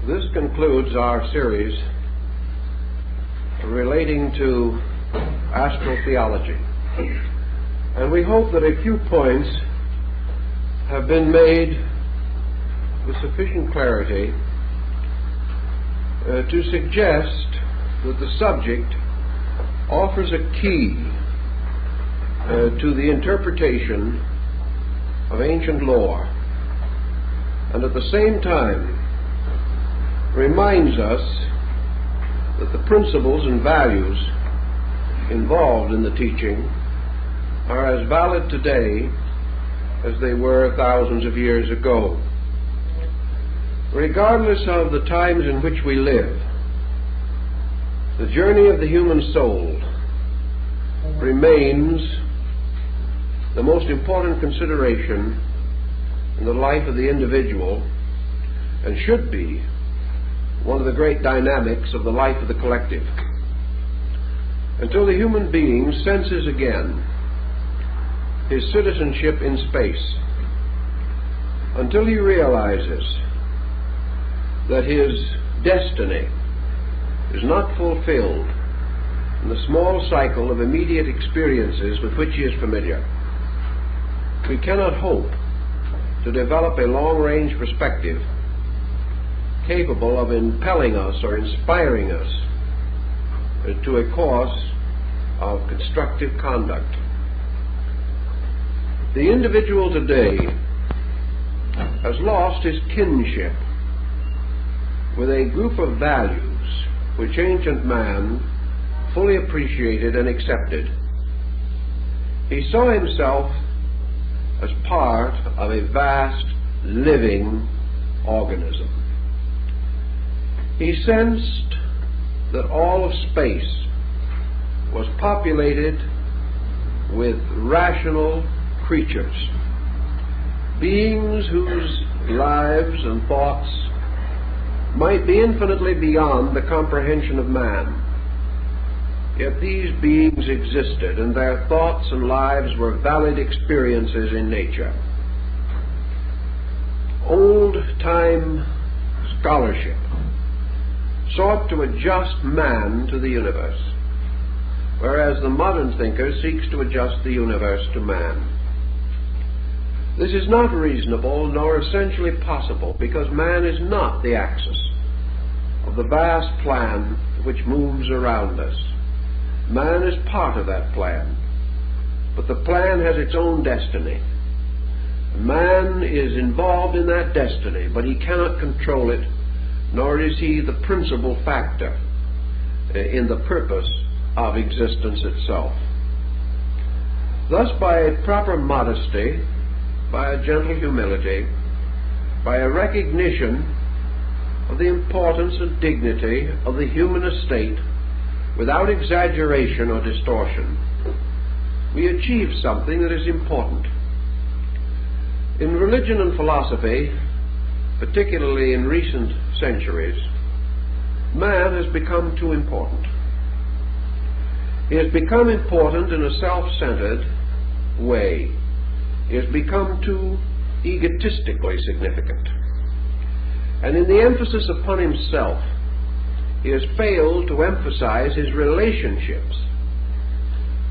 This concludes our series relating to astral theology. And we hope that a few points have been made with sufficient clarity to suggest that the subject offers a key to the interpretation of ancient lore, and at the same time reminds us that the principles and values involved in the teaching are as valid today as they were thousands of years ago. Regardless of the times in which we live, the journey of the human soul remains the most important consideration in the life of the individual, and should be one of the great dynamics of the life of the collective. Until the human being senses again his citizenship in space, until he realizes that his destiny is not fulfilled in the small cycle of immediate experiences with which he is familiar, we cannot hope to develop a long-range perspective capable of impelling us or inspiring us to a course of constructive conduct. The individual today has lost his kinship with a group of values which ancient man fully appreciated and accepted. He saw himself as part of a vast living organism. He sensed that all of space was populated with rational creatures, beings whose lives and thoughts might be infinitely beyond the comprehension of man. Yet these beings existed, and their thoughts and lives were valid experiences in nature. Old-time scholarship sought to adjust man to the universe, whereas the modern thinker seeks to adjust the universe to man. This is not reasonable nor essentially possible, because man is not the axis of the vast plan which moves around us. Man is part of that plan, but the plan has its own destiny. Man is involved in that destiny, but he cannot control it, nor is he the principal factor in the purpose of existence itself. Thus, by a proper modesty, by a gentle humility, by a recognition of the importance and dignity of the human estate, without exaggeration or distortion, we achieve something that is important. In religion and philosophy, particularly in recent centuries, man has become too important. He has become important in a self-centered way. He has become too egotistically significant. And in the emphasis upon himself, he has failed to emphasize his relationships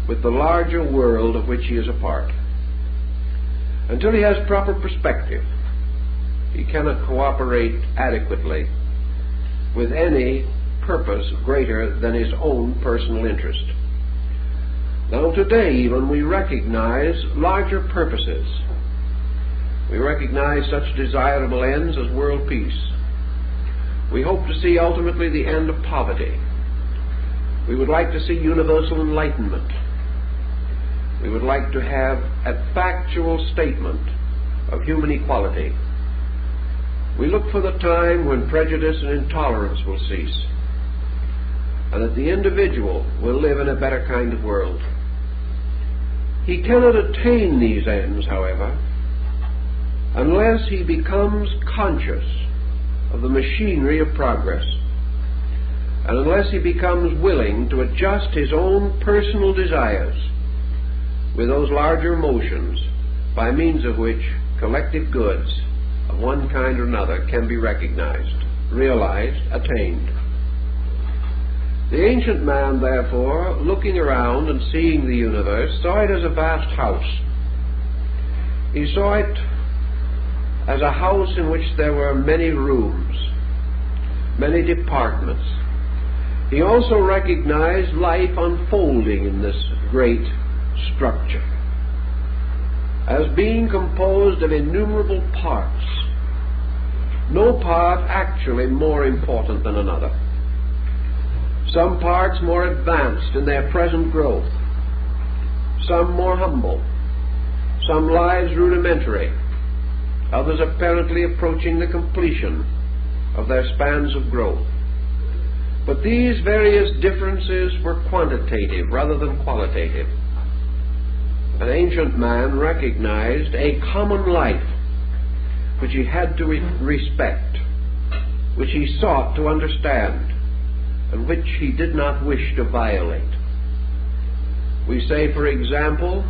with the larger world of which he is a part. Until he has proper perspective, he cannot cooperate adequately with any purpose greater than his own personal interest. Now today even we recognize larger purposes. We recognize such desirable ends as world peace. We hope to see ultimately the end of poverty. We would like to see universal enlightenment. We would like to have a factual statement of human equality. We look for the time when prejudice and intolerance will cease, and that the individual will live in a better kind of world. He cannot attain these ends, however, unless he becomes conscious of the machinery of progress, and unless he becomes willing to adjust his own personal desires with those larger motions by means of which collective goods of one kind or another can be recognized. realized, attained. The ancient man, therefore, looking around and seeing the universe, saw it as a vast house. He saw it as a house in which there were many rooms, many departments. He also recognized life unfolding in this great structure as being composed of innumerable parts, no part actually more important than another. Some parts more advanced in their present growth, some more humble, some lives rudimentary, others apparently approaching the completion of their spans of growth. But these various differences were quantitative rather than qualitative. An ancient man recognized a common life which he had to respect, which he sought to understand, and which he did not wish to violate. We say, for example,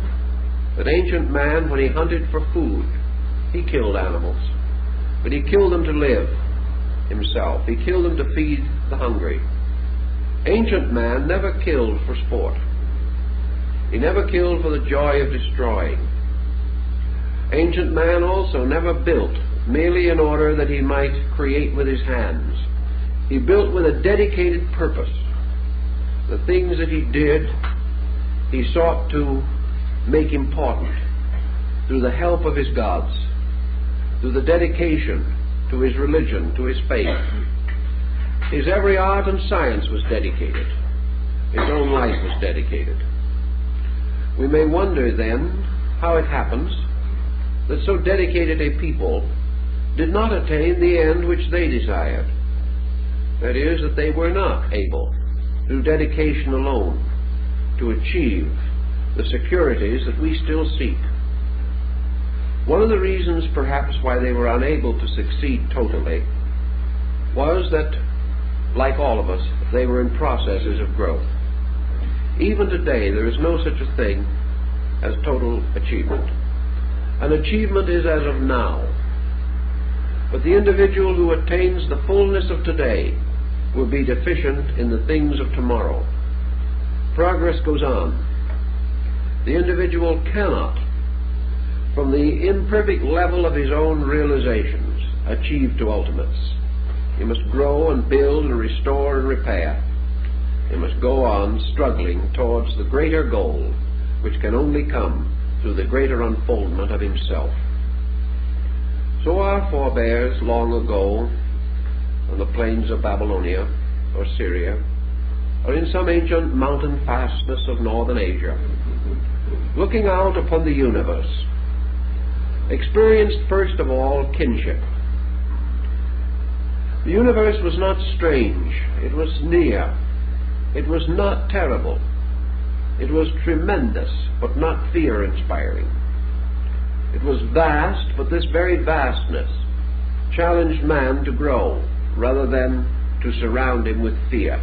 that ancient man, when he hunted for food, he killed animals, but he killed them to live himself. He killed them to feed the hungry. Ancient man never killed for sport. He never killed for the joy of destroying. Ancient man also never built merely in order that he might create with his hands. He built with a dedicated purpose. The things that he did, he sought to make important through the help of his gods, through the dedication to his religion, to his faith. His every art and science was dedicated. His own life was dedicated. We may wonder then how it happens that so dedicated a people did not attain the end which they desired. That is, that they were not able, through dedication alone, to achieve the securities that we still seek. One of the reasons, perhaps, why they were unable to succeed totally was that, like all of us, they were in processes of growth. Even today, there is no such a thing as total achievement. An achievement is as of now. But the individual who attains the fullness of today will be deficient in the things of tomorrow. Progress goes on. The individual cannot, from the imperfect level of his own realizations, achieve to ultimates. He must grow and build and restore and repair. He must go on struggling towards the greater goal, which can only come through the greater unfoldment of himself. So our forebears long ago, on the plains of Babylonia or Syria, or in some ancient mountain fastness of northern Asia, looking out upon the universe, experienced first of all kinship. The universe was not strange, it was near, it was not terrible, it was tremendous, but not fear-inspiring. It was vast, but this very vastness challenged man to grow rather than to surround him with fear.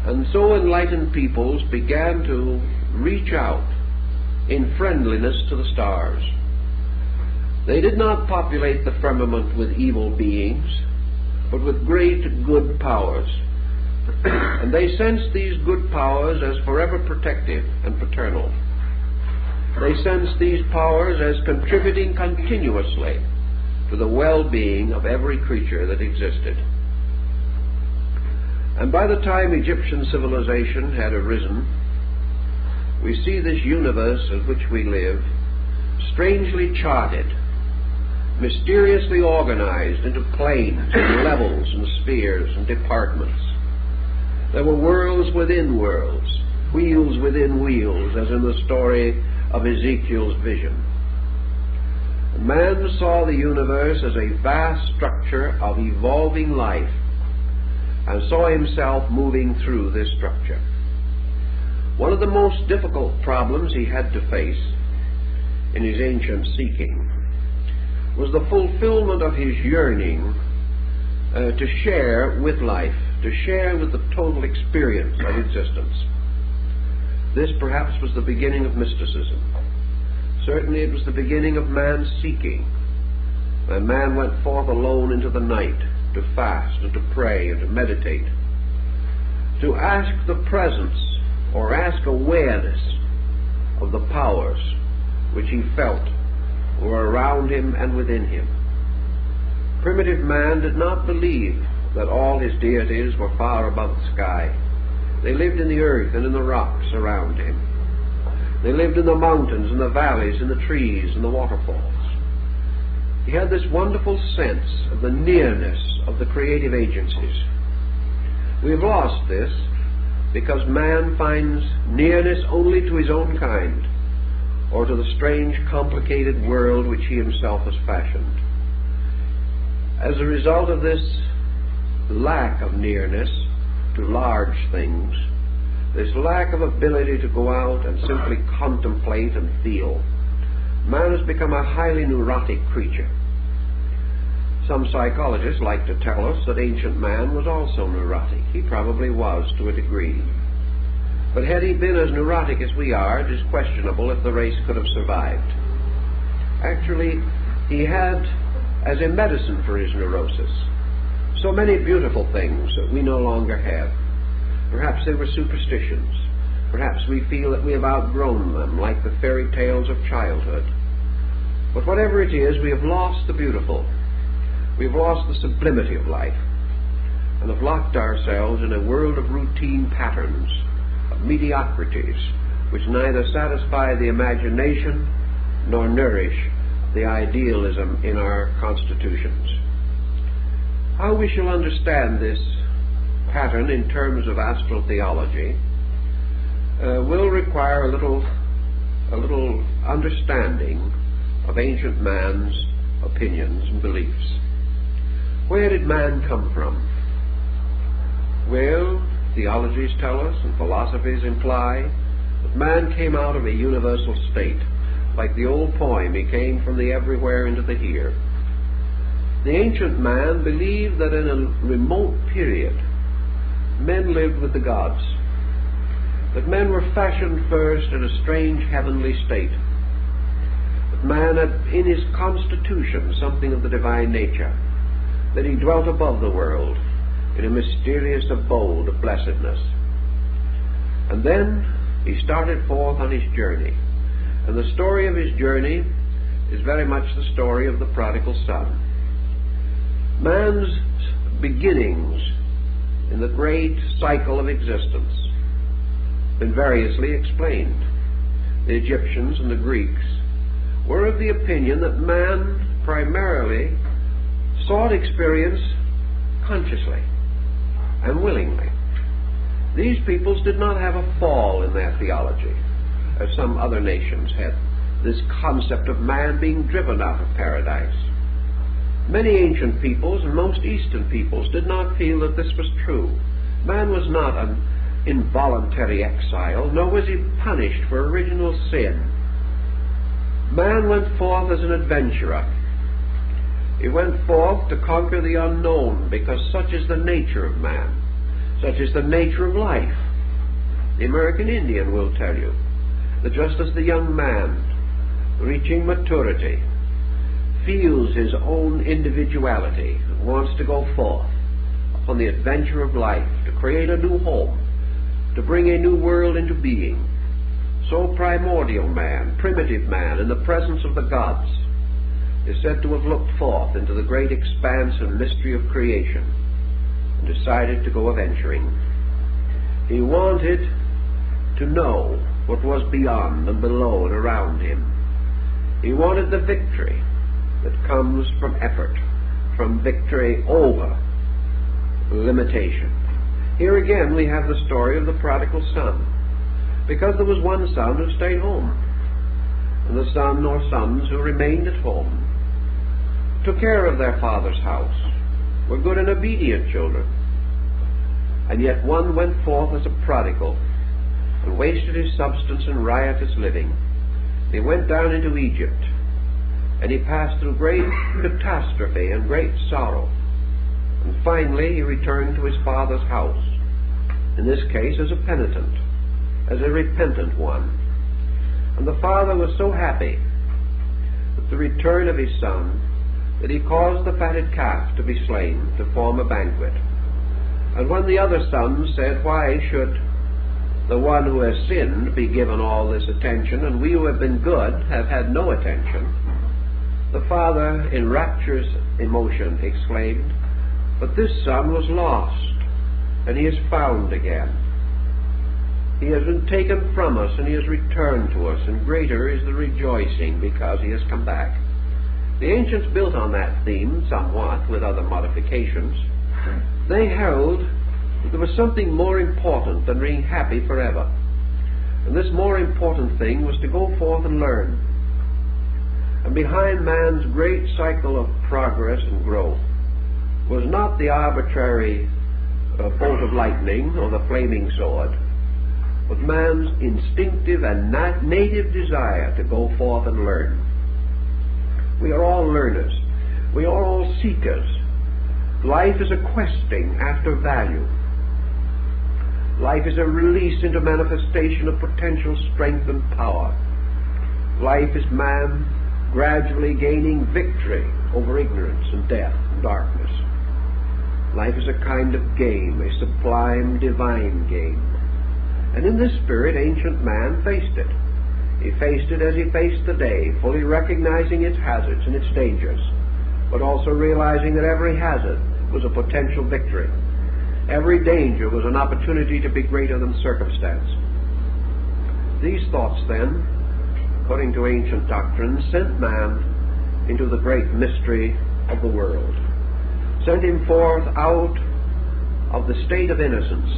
And so enlightened peoples began to reach out in friendliness to the stars. They did not populate the firmament with evil beings, but with great good powers. And they sensed these good powers as forever protective and paternal. They sensed these powers as contributing continuously to the well-being of every creature that existed. And by the time Egyptian civilization had arisen, we see this universe in which we live strangely charted, mysteriously organized into planes and levels and spheres and departments. There were worlds within worlds, wheels within wheels, as in the story of Ezekiel's vision. Man saw the universe as a vast structure of evolving life and saw himself moving through this structure. One of the most difficult problems he had to face in his ancient seeking was the fulfillment of his yearning to share with life, to share with the total experience of existence. This perhaps was the beginning of mysticism. Certainly it was the beginning of man's seeking, when man went forth alone into the night to to fast and to pray and to meditate, to ask the presence or ask awareness of the powers which he felt were around him and within him. Primitive man did not believe that all his deities were far above the sky. They lived in the earth and in the rocks around him. They lived in the mountains and the valleys and the trees and the waterfalls. He had this wonderful sense of the nearness of the creative agencies. We have lost this because man finds nearness only to his own kind or to the strange, complicated world which he himself has fashioned. As a result of this lack of nearness to large things, this lack of ability to go out and simply contemplate and feel, man has become a highly neurotic creature. Some psychologists like to tell us that ancient man was also neurotic. He probably was to a degree. But had he been as neurotic as we are, it is questionable if the race could have survived. Actually, he had, as a medicine for his neurosis, so many beautiful things that we no longer have. Perhaps they were superstitions. Perhaps we feel that we have outgrown them, like the fairy tales of childhood. But whatever it is, we have lost the beautiful. We've lost the sublimity of life and have locked ourselves in a world of routine patterns, of mediocrities, which neither satisfy the imagination nor nourish the idealism in our constitutions. How we shall understand this pattern in terms of astral theology will require a little understanding of ancient man's opinions and beliefs. Where did man come from? Well, theologies tell us and philosophies imply that man came out of a universal state. Like the old poem, he came from the everywhere into the here. The ancient man believed that in a remote period, men lived with the gods, that men were fashioned first in a strange heavenly state, that man had in his constitution something of the divine nature, that he dwelt above the world in a mysterious abode of blessedness. And then he started forth on his journey. And the story of his journey is very much the story of the prodigal son. Man's beginnings in the great cycle of existence have been variously explained. The Egyptians and the Greeks were of the opinion that man primarily sought experience consciously and willingly. These peoples did not have a fall in their theology, as some other nations had, this concept of man being driven out of paradise. Many ancient peoples and most Eastern peoples did not feel that this was true. Man was not an involuntary exile, nor was he punished for original sin. Man went forth as an adventurer. He went forth to conquer the unknown, because such is the nature of man. Such is the nature of life. The American Indian will tell you that just as the young man, reaching maturity, feels his own individuality and wants to go forth upon the adventure of life, to create a new home, to bring a new world into being, so primordial man, primitive man, in the presence of the gods, is said to have looked forth into the great expanse and mystery of creation and decided to go a-venturing. He wanted to know what was beyond and below and around him. He wanted the victory that comes from effort, from victory over limitation. Here again we have the story of the prodigal son, because there was one son who stayed home, and the son or sons who remained at home, took care of their father's house, were good and obedient children. And yet one went forth as a prodigal and wasted his substance in riotous living. He went down into Egypt, and he passed through great catastrophe and great sorrow. And finally he returned to his father's house, in this case as a penitent, as a repentant one. And the father was so happy with the return of his son that he caused the fatted calf to be slain to form a banquet. And when the other sons said, "Why should the one who has sinned be given all this attention, and we who have been good have had no attention?" the father, in rapturous emotion, exclaimed, "But this son was lost, and he is found again. He has been taken from us, and he has returned to us, and greater is the rejoicing because he has come back." The ancients built on that theme somewhat, with other modifications. They held that there was something more important than being happy forever. And this more important thing was to go forth and learn. And behind man's great cycle of progress and growth was not the arbitrary bolt of lightning or the flaming sword, but man's instinctive and native desire to go forth and learn. We are all learners. We are all seekers. Life is a questing after value. Life is a release into manifestation of potential strength and power. Life is man gradually gaining victory over ignorance and death and darkness. Life is a kind of game, a sublime divine game. And in this spirit, ancient man faced it. He faced it as he faced the day, fully recognizing its hazards and its dangers, but also realizing that every hazard was a potential victory. Every danger was an opportunity to be greater than circumstance. These thoughts, then, according to ancient doctrine, sent man into the great mystery of the world, sent him forth out of the state of innocence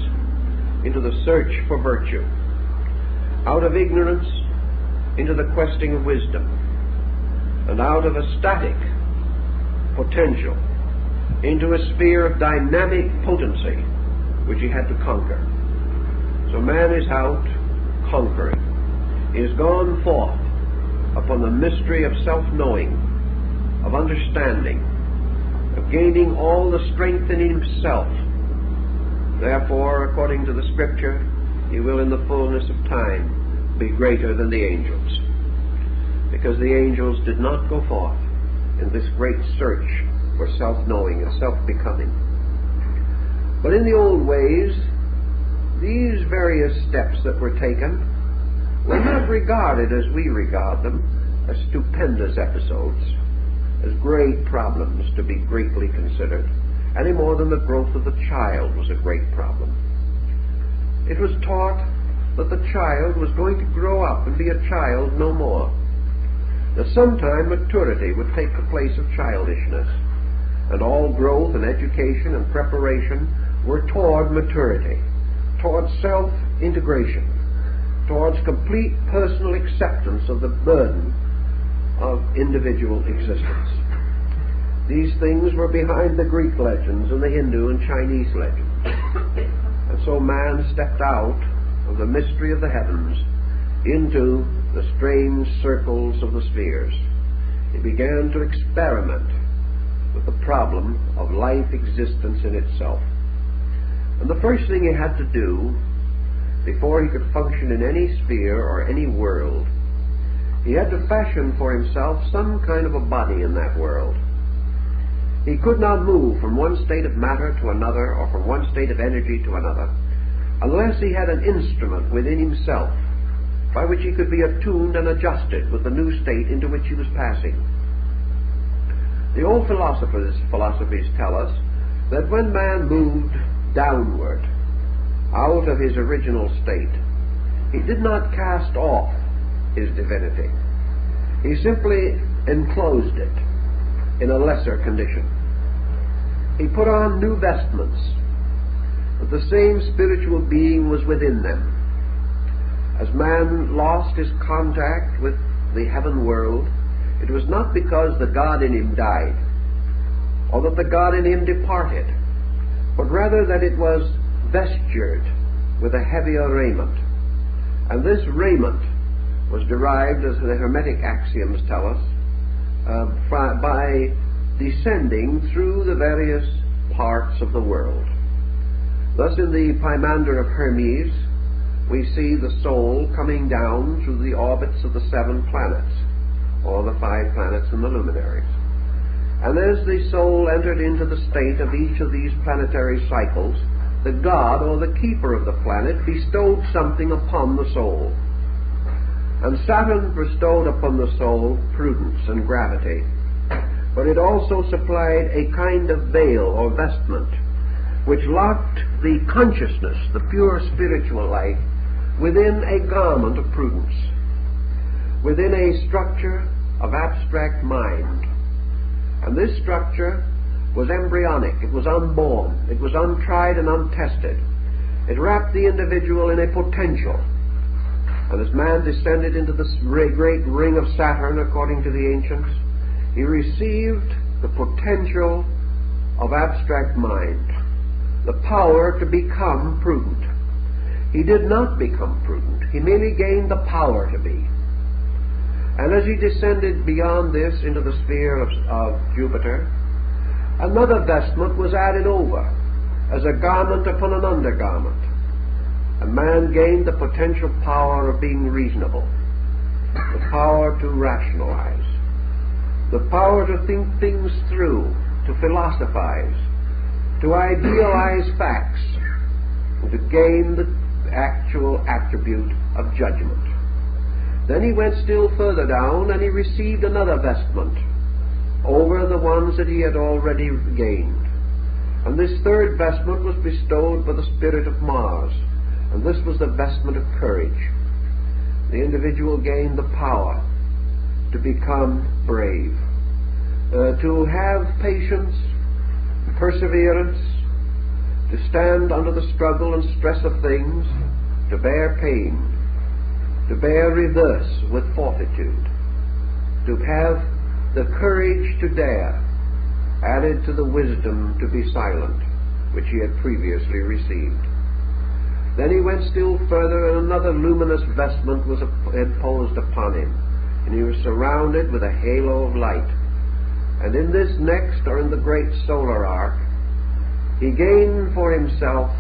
into the search for virtue, out of ignorance into the questing of wisdom, and out of a static potential into a sphere of dynamic potency which he had to conquer. So man is out conquering. He has gone forth upon the mystery of self-knowing, of understanding, of gaining all the strength in himself. Therefore, according to the Scripture, he will in the fullness of time be greater than the angels, because the angels did not go forth in this great search for self-knowing and self-becoming. But in the old ways, these various steps that were taken were not regarded as we regard them, as stupendous episodes, as great problems to be greatly considered, any more than the growth of the child was a great problem. It was taught that the child was going to grow up and be a child no more, that sometime maturity would take the place of childishness, and all growth and education and preparation were toward maturity, toward self-integration, towards complete personal acceptance of the burden of individual existence. These things were behind the Greek legends and the Hindu and Chinese legends. And so man stepped out of the mystery of the heavens into the strange circles of the spheres. He began to experiment with the problem of life existence in itself. And the first thing he had to do, before he could function in any sphere or any world, he had to fashion for himself some kind of a body in that world. He could not move from one state of matter to another, or from one state of energy to another, unless he had an instrument within himself by which he could be attuned and adjusted with the new state into which he was passing. The old philosophies tell us that when man moved downward out of his original state, he did not cast off his divinity. He simply enclosed it in a lesser condition. He put on new vestments, but the same spiritual being was within them. As man lost his contact with the heaven world, it was not because the God in him died, or that the God in him departed, but rather that it was vestured with a heavier raiment. And this raiment was derived, as the Hermetic axioms tell us, by descending through the various parts of the world. Thus in the Pymander of Hermes, we see the soul coming down through the orbits of the 7 planets, or the 5 planets and the luminaries. And as the soul entered into the state of each of these planetary cycles, the god or the keeper of the planet bestowed something upon the soul. And Saturn bestowed upon the soul prudence and gravity, but it also supplied a kind of veil or vestment which locked the consciousness, the pure spiritual life, within a garment of prudence, within a structure of abstract mind. And this structure was embryonic, it was unborn, it was untried and untested. It wrapped the individual in a potential. And as man descended into this great ring of Saturn, according to the ancients, he received the potential of abstract mind, the power to become prudent. He did not become prudent, he merely gained the power to be. And as he descended beyond this into the sphere of Jupiter, another vestment was added over, as a garment upon an undergarment. A man gained the potential power of being reasonable, the power to rationalize, the power to think things through, to philosophize, to idealize facts, and to gain the actual attribute of judgment. Then he went still further down and he received another vestment over the ones that he had already gained. And this third vestment was bestowed by the spirit of Mars, and this was the vestment of courage. The individual gained the power to become brave, to have patience, perseverance, to stand under the struggle and stress of things, to bear pain, to bear reverse with fortitude, to have the courage to dare, added to the wisdom to be silent, which he had previously received. Then he went still further, and another luminous vestment was imposed upon him, and he was surrounded with a halo of light. And in this next, or in the great solar arc, he gained for himself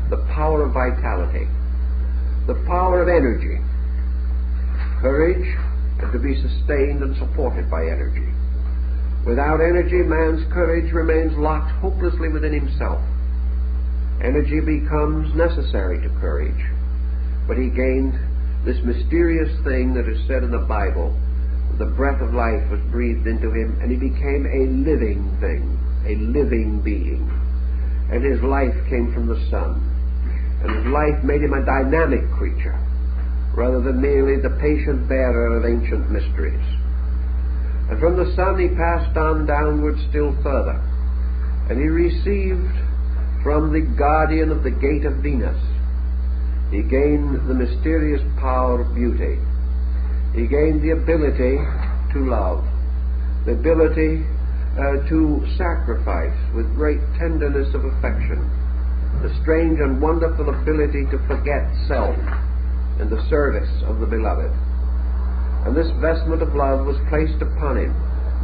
the power of vitality, the power of energy, courage, and to be sustained and supported by energy. Without energy, man's courage remains locked hopelessly within himself. Energy becomes necessary to courage, but he gained this mysterious thing that is said in the Bible. The breath of life was breathed into him, and he became a living thing, a living being. And his life came from the sun, and his life made him a dynamic creature, rather than merely the patient bearer of ancient mysteries. And from the sun he passed on downward still further, and he received from the guardian of the gate of Venus, he gained the mysterious power of beauty. He gained the ability to love, the ability to sacrifice with great tenderness of affection, the strange and wonderful ability to forget self in the service of the beloved. And this vestment of love was placed upon him,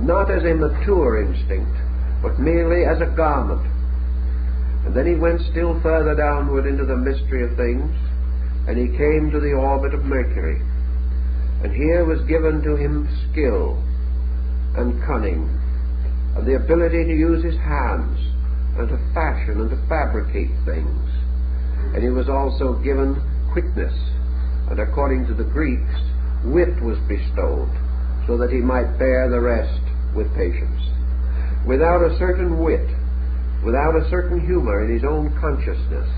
not as a mature instinct, but merely as a garment. And then he went still further downward into the mystery of things, and he came to the orbit of Mercury. And here was given to him skill and cunning, and the ability to use his hands, and to fashion and to fabricate things. And he was also given quickness, and according to the Greeks, wit was bestowed, so that he might bear the rest with patience. Without a certain wit, without a certain humor in his own consciousness,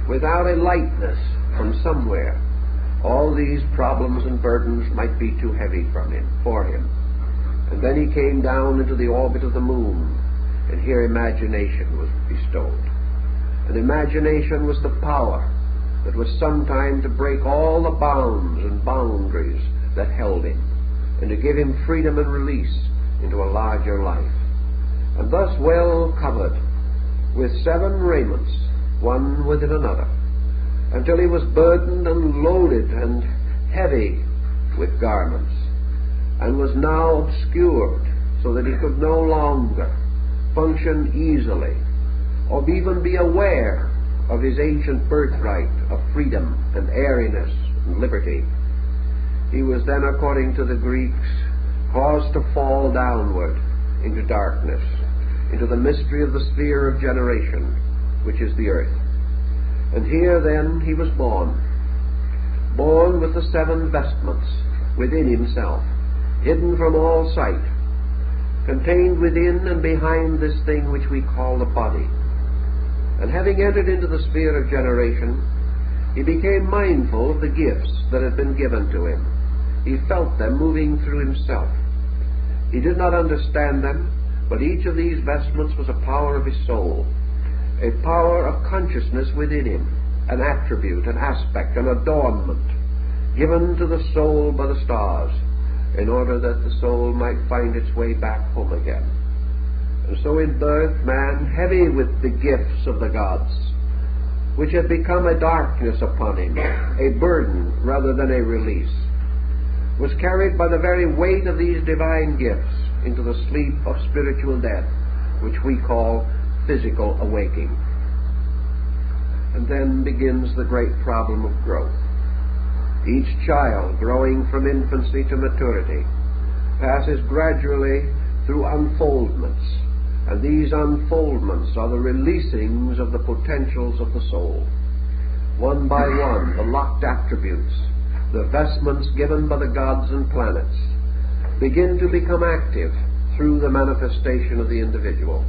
without a lightness from somewhere, all these problems and burdens might be too heavy for him. And then he came down into the orbit of the moon, and here imagination was bestowed. And imagination was the power that was sometime to break all the bounds and boundaries that held him, and to give him freedom and release into a larger life. And thus well covered with 7 raiments, one within another, until he was burdened and loaded and heavy with garments, and was now obscured so that he could no longer function easily or even be aware of his ancient birthright of freedom and airiness and liberty. He was then, according to the Greeks, caused to fall downward into darkness, into the mystery of the sphere of generation, which is the earth. And here then he was born with the 7 vestments within himself, hidden from all sight, contained within and behind this thing which we call the body. And having entered into the sphere of generation, he became mindful of the gifts that had been given to him. He felt them moving through himself. He did not understand them, but each of these vestments was a power of his soul, a power of consciousness within him, an attribute, an aspect, an adornment, given to the soul by the stars, in order that the soul might find its way back home again. And so in birth, man, heavy with the gifts of the gods, which had become a darkness upon him, a burden rather than a release, was carried by the very weight of these divine gifts into the sleep of spiritual death, which we call physical awaking. And then begins the great problem of growth. Each child, growing from infancy to maturity, passes gradually through unfoldments, and these unfoldments are the releasings of the potentials of the soul. One by one, the locked attributes, the vestments given by the gods and planets, begin to become active through the manifestation of the individual.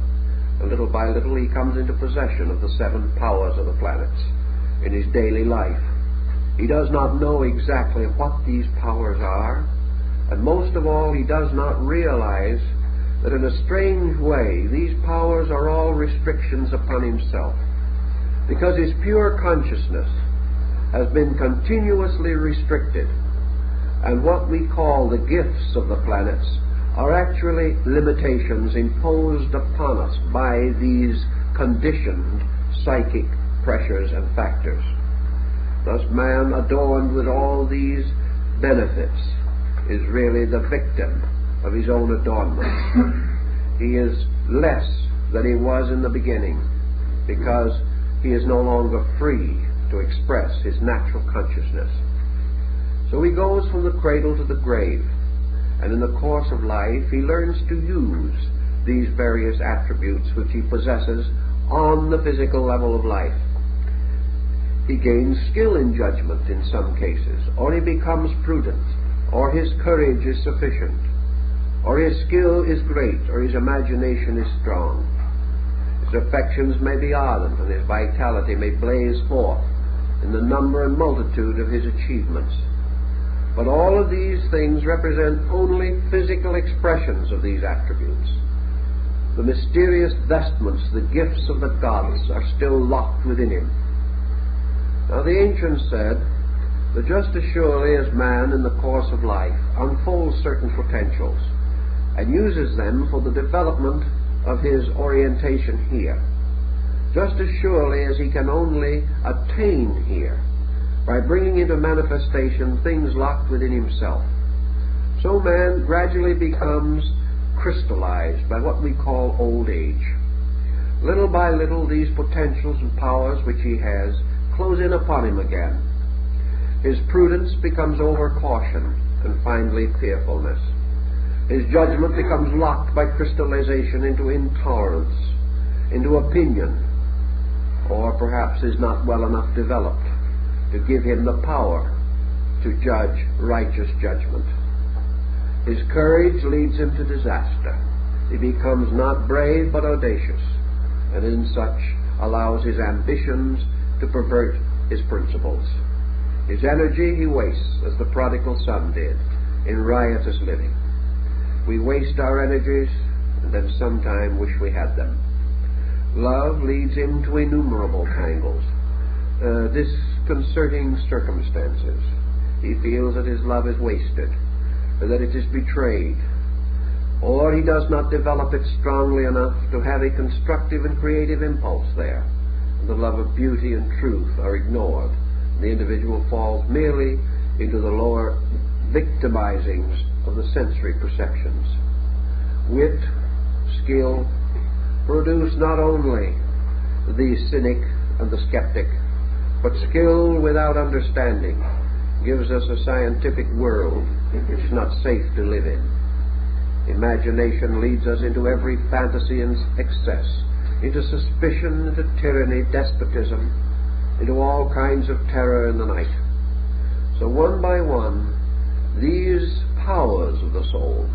And little by little he comes into possession of the 7 powers of the planets in his daily life. He does not know exactly what these powers are, and most of all, he does not realize that in a strange way these powers are all restrictions upon himself, because his pure consciousness has been continuously restricted, and what we call the gifts of the planets are actually limitations imposed upon us by these conditioned psychic pressures and factors. Thus man, adorned with all these benefits, is really the victim of his own adornments. He is less than he was in the beginning, because he is no longer free to express his natural consciousness. So he goes from the cradle to the grave, and in the course of life he learns to use these various attributes which he possesses on the physical level of life. He gains skill in judgment in some cases, or he becomes prudent, or his courage is sufficient, or his skill is great, or his imagination is strong. His affections may be ardent, and his vitality may blaze forth in the number and multitude of his achievements. But all of these things represent only physical expressions of these attributes. The mysterious vestments, the gifts of the gods, are still locked within him. Now the ancients said that just as surely as man in the course of life unfolds certain potentials and uses them for the development of his orientation here, just as surely as he can only attain here by bringing into manifestation things locked within himself, so man gradually becomes crystallized by what we call old age. Little by little these potentials and powers which he has close in upon him again. His prudence becomes over-caution, and finally fearfulness. His judgment becomes locked by crystallization into intolerance, into opinion, or perhaps is not well enough developed to give him the power to judge righteous judgment. His courage leads him to disaster. He becomes not brave but audacious, and in such allows his ambitions to pervert his principles. His energy he wastes, as the prodigal son did, in riotous living. We waste our energies and then sometime wish we had them. Love leads him to innumerable tangles, disconcerting circumstances. He feels that his love is wasted, or that it is betrayed, or he does not develop it strongly enough to have a constructive and creative impulse there. The love of beauty and truth are ignored. The individual falls merely into the lower victimizings of the sensory perceptions. Wit, skill, produce not only the cynic and the skeptic, but skill without understanding gives us a scientific world which is not safe to live in. Imagination leads us into every fantasy and excess, into suspicion, into tyranny, despotism, into all kinds of terror in the night. So one by one, these powers of the soul,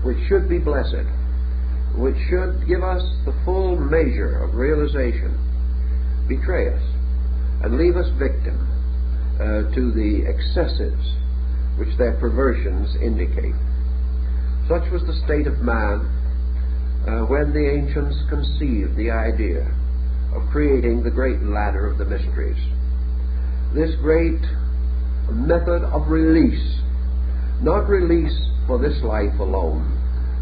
which should be blessed, which should give us the full measure of realization, betray us and leave us victim to the excesses which their perversions indicate. Such was the state of man when the ancients conceived the idea of creating the great ladder of the mysteries. This great method of release, not release for this life alone,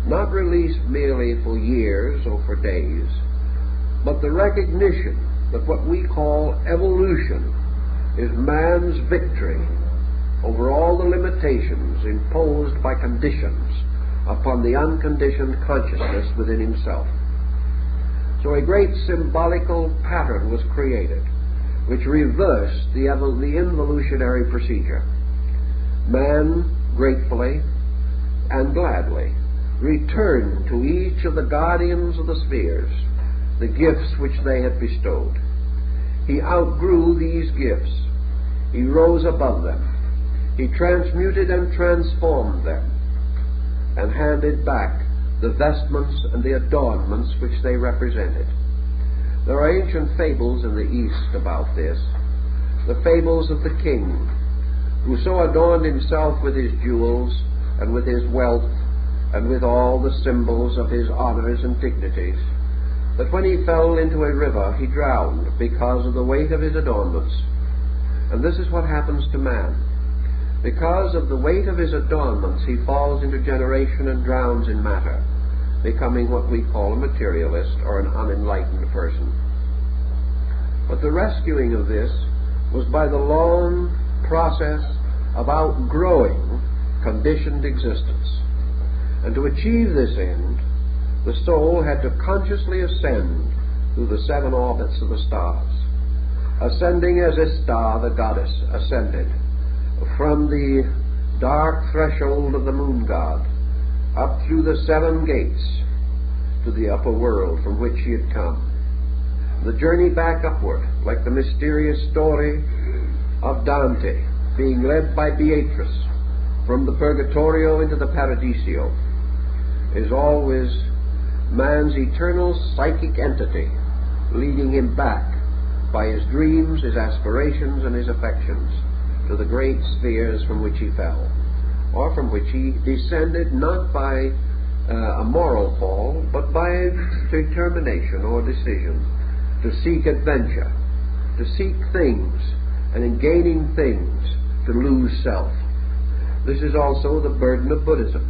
not release merely for years or for days, but the recognition that what we call evolution is man's victory over all the limitations imposed by conditions upon the unconditioned consciousness within himself. So a great symbolical pattern was created which reversed the involutionary procedure. Man gratefully and gladly returned to each of the guardians of the spheres the gifts which they had bestowed. He outgrew these gifts. He rose above them. He transmuted and transformed them, and handed back the vestments and the adornments which they represented. There are ancient fables in the East about this, the fables of the king, who so adorned himself with his jewels and with his wealth and with all the symbols of his honors and dignities, that when he fell into a river he drowned because of the weight of his adornments. And this is what happens to man. Because of the weight of his adornments, he falls into generation and drowns in matter, becoming what we call a materialist or an unenlightened person. But the rescuing of this was by the long process of outgrowing conditioned existence. And to achieve this end, the soul had to consciously ascend through the 7 orbits of the stars, ascending as a star, the goddess, ascended from the dark threshold of the moon god up through the 7 gates to the upper world from which she had come. The journey back upward, like the mysterious story of Dante being led by Beatrice from the Purgatorio into the Paradiso, is always man's eternal psychic entity leading him back by his dreams, his aspirations, and his affections to the great spheres from which he fell, or from which he descended not by a moral fall, but by determination or decision to seek adventure, to seek things, and in gaining things to lose self. This is also the burden of Buddhism,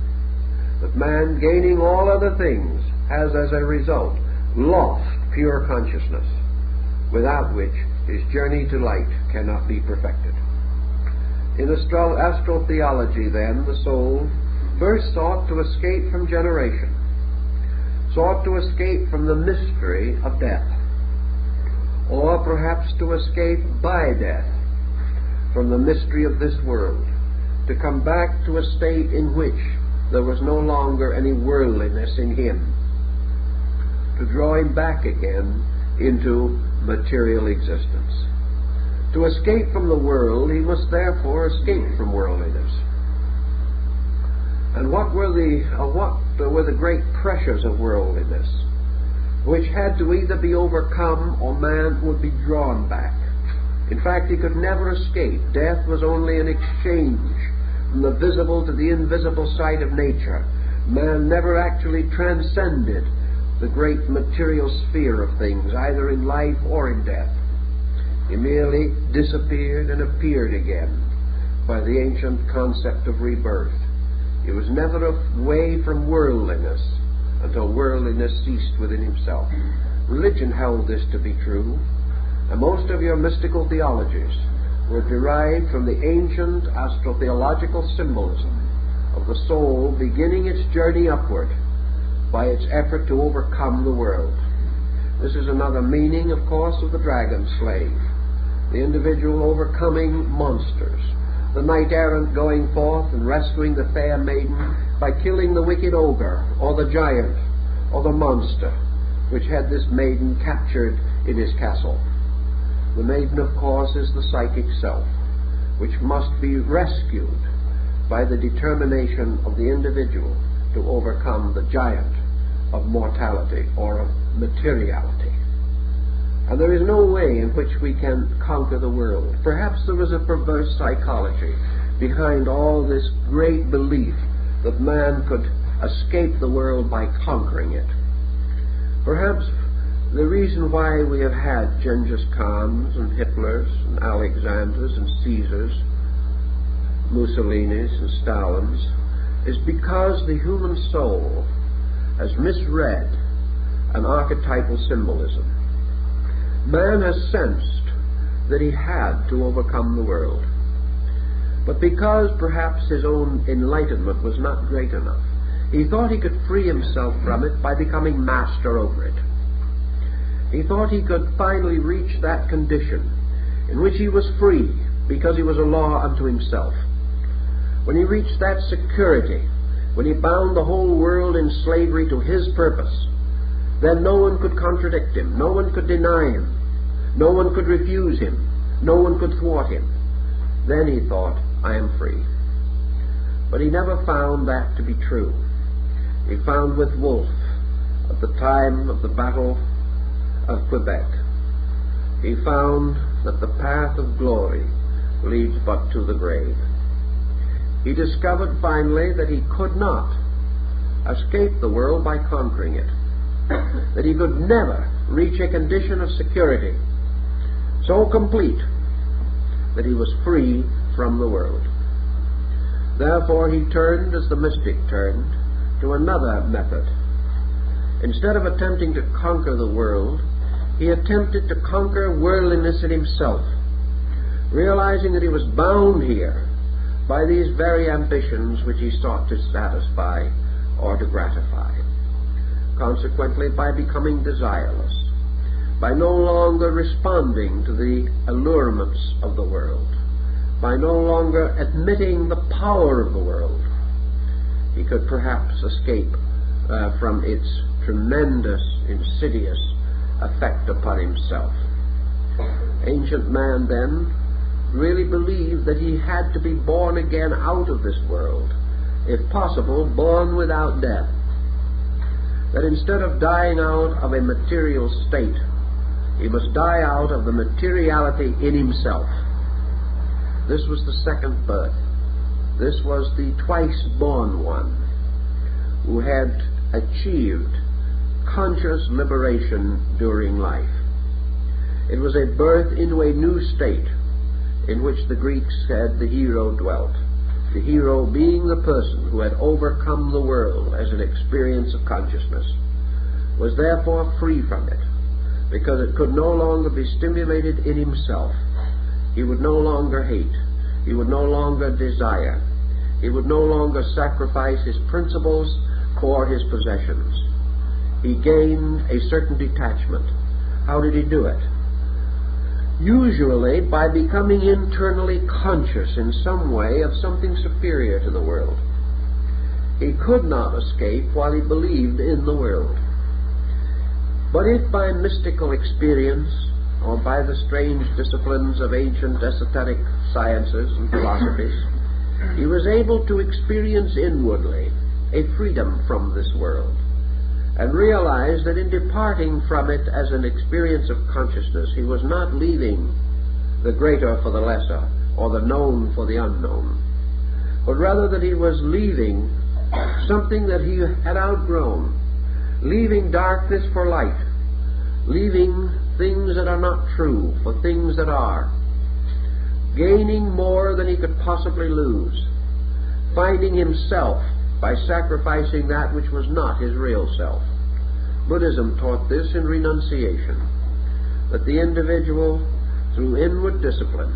that man, gaining all other things, has as a result lost pure consciousness, without which his journey to light cannot be perfected. In astral theology, then, the soul first sought to escape from generation, sought to escape from the mystery of death, or perhaps to escape by death from the mystery of this world, to come back to a state in which there was no longer any worldliness in him, to draw him back again into material existence. To escape from the world, he must therefore escape from worldliness. And what were the great pressures of worldliness, which had to either be overcome or man would be drawn back? In fact, he could never escape. Death was only an exchange from the visible to the invisible side of nature. Man never actually transcended the great material sphere of things, either in life or in death. He merely disappeared and appeared again by the ancient concept of rebirth. He was never away from worldliness until worldliness ceased within himself. Religion held this to be true, and most of your mystical theologies were derived from the ancient astrotheological symbolism of the soul beginning its journey upward by its effort to overcome the world. This is another meaning, of course, of the dragon slave, the individual overcoming monsters, the knight-errant going forth and rescuing the fair maiden by killing the wicked ogre, or the giant, or the monster, which had this maiden captured in his castle. The maiden, of course, is the psychic self, which must be rescued by the determination of the individual to overcome the giant of mortality or of materiality. And there is no way in which we can conquer the world. Perhaps there is a perverse psychology behind all this great belief that man could escape the world by conquering it. Perhaps the reason why we have had Genghis Khans and Hitlers and Alexanders and Caesars, Mussolinis and Stalins, is because the human soul has misread an archetypal symbolism. Man has sensed that he had to overcome the world, but because perhaps his own enlightenment was not great enough, he thought he could free himself from it by becoming master over it. He thought he could finally reach that condition in which he was free because he was a law unto himself. When he reached that security, when he bound the whole world in slavery to his purpose, then no one could contradict him, no one could deny him, no one could refuse him, no one could thwart him. Then he thought, I am free. But he never found that to be true. He found with Wolfe, at the time of the Battle of Quebec, he found that the path of glory leads but to the grave. He discovered finally that he could not escape the world by conquering it, that he could never reach a condition of security so complete that he was free from the world. Therefore he turned, as the mystic turned, to another method. Instead of attempting to conquer the world, he attempted to conquer worldliness in himself, realizing that he was bound here by these very ambitions which he sought to satisfy or to gratify. Consequently, by becoming desireless, by no longer responding to the allurements of the world, by no longer admitting the power of the world, he could perhaps escape from its tremendous, insidious effect upon himself. Ancient man, then, really believed that he had to be born again out of this world, if possible, born without death. That instead of dying out of a material state, he must die out of the materiality in himself. This was the second birth. This was the twice-born one who had achieved conscious liberation during life. It was a birth into a new state in which the Greeks said the hero dwelt. The hero being the person who had overcome the world as an experience of consciousness, was therefore free from it, because it could no longer be stimulated in himself. He would no longer hate. He would no longer desire. He would no longer sacrifice his principles for his possessions. He gained a certain detachment. How did he do it? Usually by becoming internally conscious in some way of something superior to the world. He could not escape while he believed in the world. But if by mystical experience, or by the strange disciplines of ancient esoteric sciences and philosophies, he was able to experience inwardly a freedom from this world, and realize that in departing from it as an experience of consciousness, he was not leaving the greater for the lesser, or the known for the unknown, but rather that he was leaving something that he had outgrown, leaving darkness for light, leaving things that are not true for things that are, gaining more than he could possibly lose, finding himself by sacrificing that which was not his real self. Buddhism taught this in renunciation, that the individual, through inward discipline,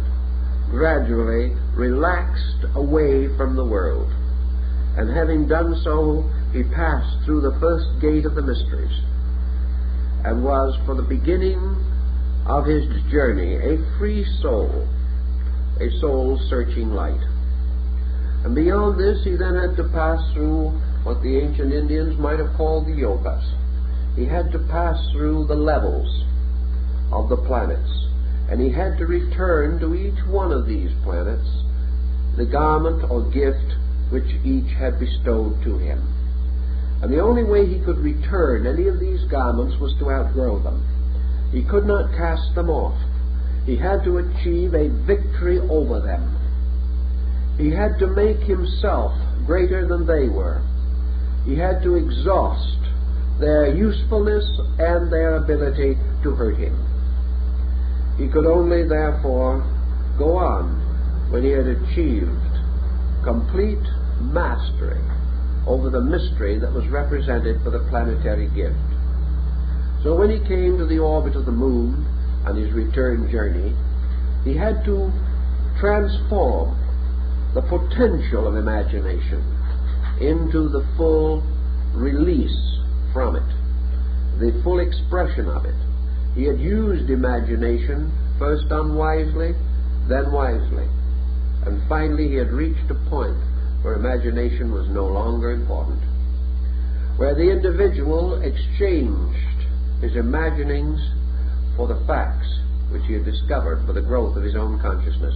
gradually relaxed away from the world, and having done so, he passed through the first gate of the mysteries, and was, for the beginning of his journey, a free soul, a a soul-searching light. And beyond this, he then had to pass through what the ancient Indians might have called the yogas. He had to pass through the levels of the planets, and he had to return to each one of these planets the garment or gift which each had bestowed to him. And the only way he could return any of these garments was to outgrow them. He could not cast them off. He had to achieve a victory over them. He had to make himself greater than they were. He had to exhaust their usefulness and their ability to hurt him. He could only, therefore, go on when he had achieved complete mastery over the mystery that was represented for the planetary gift. So when he came to the orbit of the moon on his return journey, he had to transform the potential of imagination into the full release from it, the full expression of it. He had used imagination first unwisely, then wisely, and finally he had reached a point where imagination was no longer important, where the individual exchanged his imaginings for the facts which he had discovered for the growth of his own consciousness.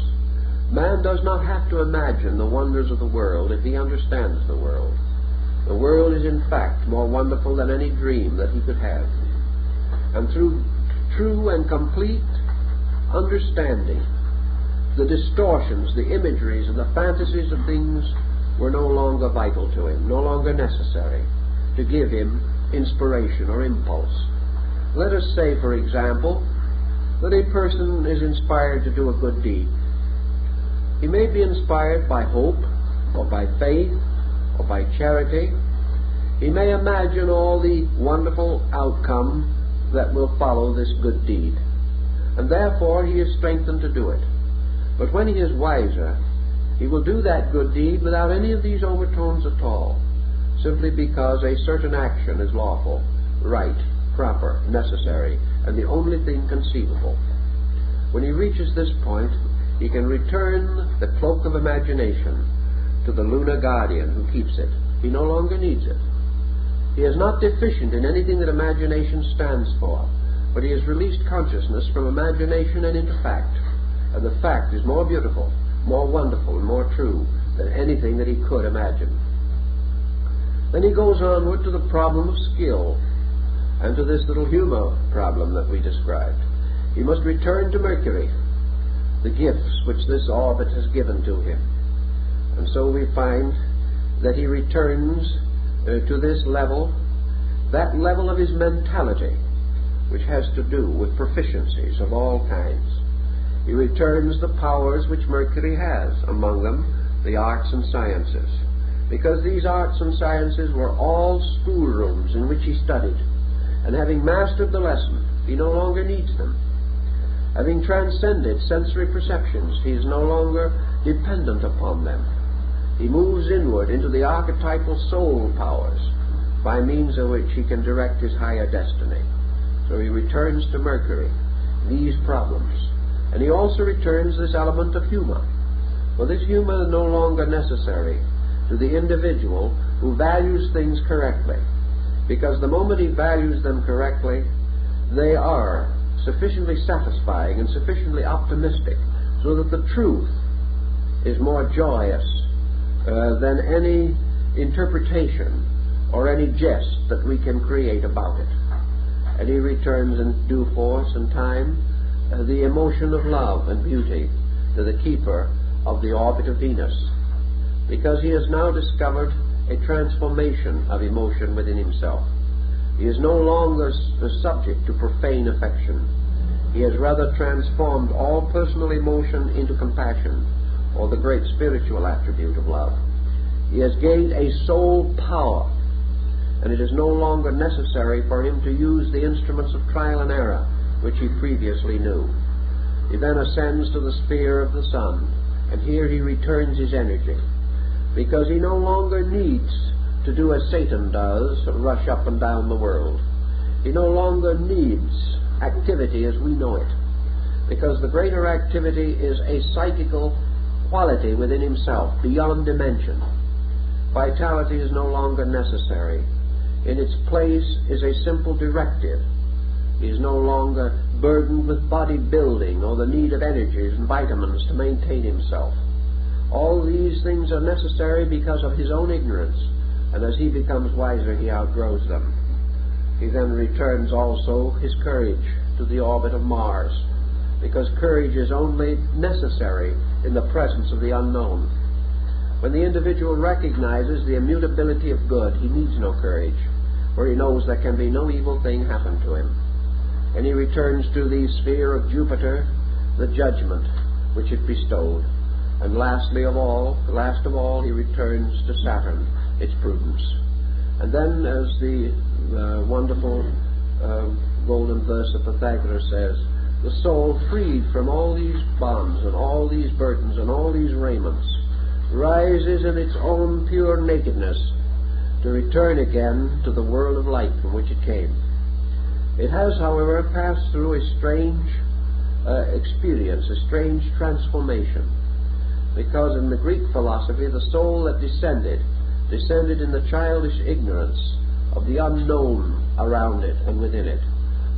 Man does not have to imagine the wonders of the world if he understands the world. The world is in fact more wonderful than any dream that he could have. And through true and complete understanding, the distortions, the imageries, and the fantasies of things were no longer vital to him, no longer necessary to give him inspiration or impulse. Let us say, for example, that a person is inspired to do a good deed. He may be inspired by hope, or by faith, or by charity. He may imagine all the wonderful outcome that will follow this good deed, and therefore he is strengthened to do it. But when he is wiser, he will do that good deed without any of these overtones at all, simply because a certain action is lawful, right, proper, necessary, and the only thing conceivable. When he reaches this point, he can return the cloak of imagination to the lunar guardian who keeps it. He no longer needs it. He is not deficient in anything that imagination stands for, but he has released consciousness from imagination and into fact, and the fact is more beautiful, more wonderful, and more true than anything that he could imagine. Then he goes onward to the problem of skill, and to this little humor problem that we described. He must return to Mercury, the gifts which this orbit has given to him. And so we find that he returns to this level, that level of his mentality, which has to do with proficiencies of all kinds. He returns the powers which Mercury has, among them the arts and sciences, because these arts and sciences were all schoolrooms in which he studied, and having mastered the lesson, he no longer needs them. Having transcended sensory perceptions, he is no longer dependent upon them. He moves inward into the archetypal soul powers, by means of which he can direct his higher destiny. So he returns to Mercury these problems. And he also returns this element of humor. For this humor is no longer necessary to the individual who values things correctly, because the moment he values them correctly, they are sufficiently satisfying and sufficiently optimistic, so that the truth is more joyous than any interpretation or any jest that we can create about it. And he returns in due force and time the emotion of love and beauty to the keeper of the orbit of Venus, because he has now discovered a transformation of emotion within himself. He is no longer subject to profane affection. He has rather transformed all personal emotion into compassion, or the great spiritual attribute of love. He has gained a soul power, and it is no longer necessary for him to use the instruments of trial and error which he previously knew. He then ascends to the sphere of the sun, and here he returns his energy, because he no longer needs to do as Satan does, rush up and down the world. He no longer needs activity as we know it, because the greater activity is a psychical quality within himself, beyond dimension. Vitality is no longer necessary. In its place is a simple directive. He is no longer burdened with body building or the need of energies and vitamins to maintain himself. All these things are necessary because of his own ignorance, and as he becomes wiser, he outgrows them. He then returns also his courage to the orbit of Mars, because courage is only necessary in the presence of the unknown. When the individual recognizes the immutability of good, he needs no courage, for he knows there can be no evil thing happen to him. And he returns to the sphere of Jupiter, the judgment which it bestowed. And last of all, he returns to Saturn, its prudence. And then, as the wonderful golden verse of Pythagoras says, the soul, freed from all these bonds and all these burdens and all these raiments, rises in its own pure nakedness to return again to the world of light from which it came. It has, however, passed through a strange experience, a strange transformation, because in the Greek philosophy the soul that descended in the childish ignorance of the unknown around it and within it.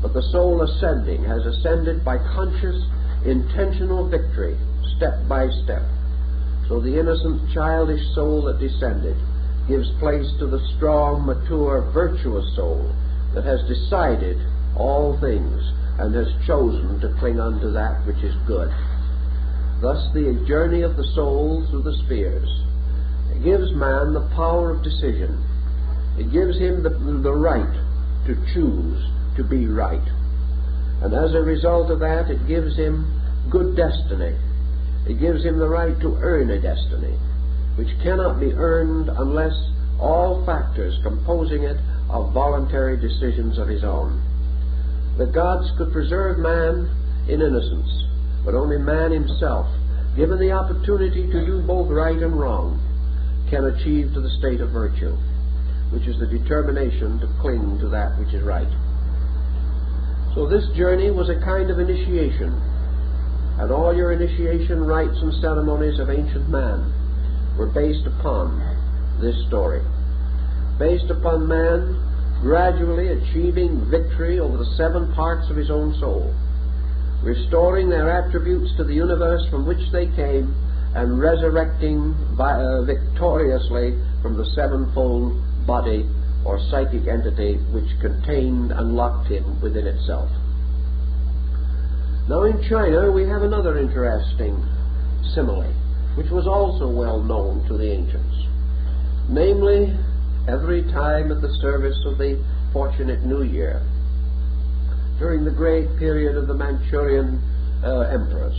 But the soul ascending has ascended by conscious, intentional victory, step by step. So the innocent, childish soul that descended gives place to the strong, mature, virtuous soul that has decided all things and has chosen to cling unto that which is good. Thus the journey of the soul through the spheres gives man the power of decision. It gives him the right to choose to be right. And as a result of that, it gives him good destiny. It gives him the right to earn a destiny, which cannot be earned unless all factors composing it are voluntary decisions of his own. The gods could preserve man in innocence, but only man himself, given the opportunity to do both right and wrong, can achieve to the state of virtue, which is the determination to cling to that which is right. So this journey was a kind of initiation, and all your initiation rites and ceremonies of ancient man were based upon this story, based upon man gradually achieving victory over the 7 parts of his own soul, restoring their attributes to the universe from which they came, and resurrecting victoriously from the 7-fold body or psychic entity which contained and locked him within itself. Now in China we have another interesting simile, which was also well known to the ancients. Namely, every time at the service of the fortunate New Year, during the great period of the Manchurian emperors,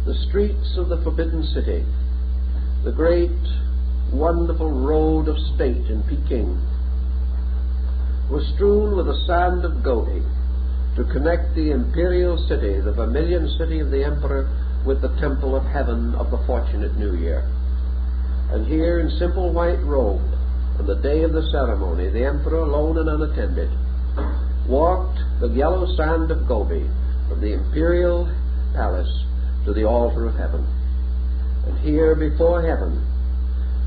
the streets of the Forbidden City, the great wonderful road of state in Peking, was strewn with the sand of Gobi to connect the imperial city, the vermilion city of the emperor, with the temple of heaven of the fortunate New Year. And here, in simple white robe, on the day of the ceremony, the emperor, alone and unattended, walked the yellow sand of Gobi from the imperial palace to the altar of heaven. And here, before heaven,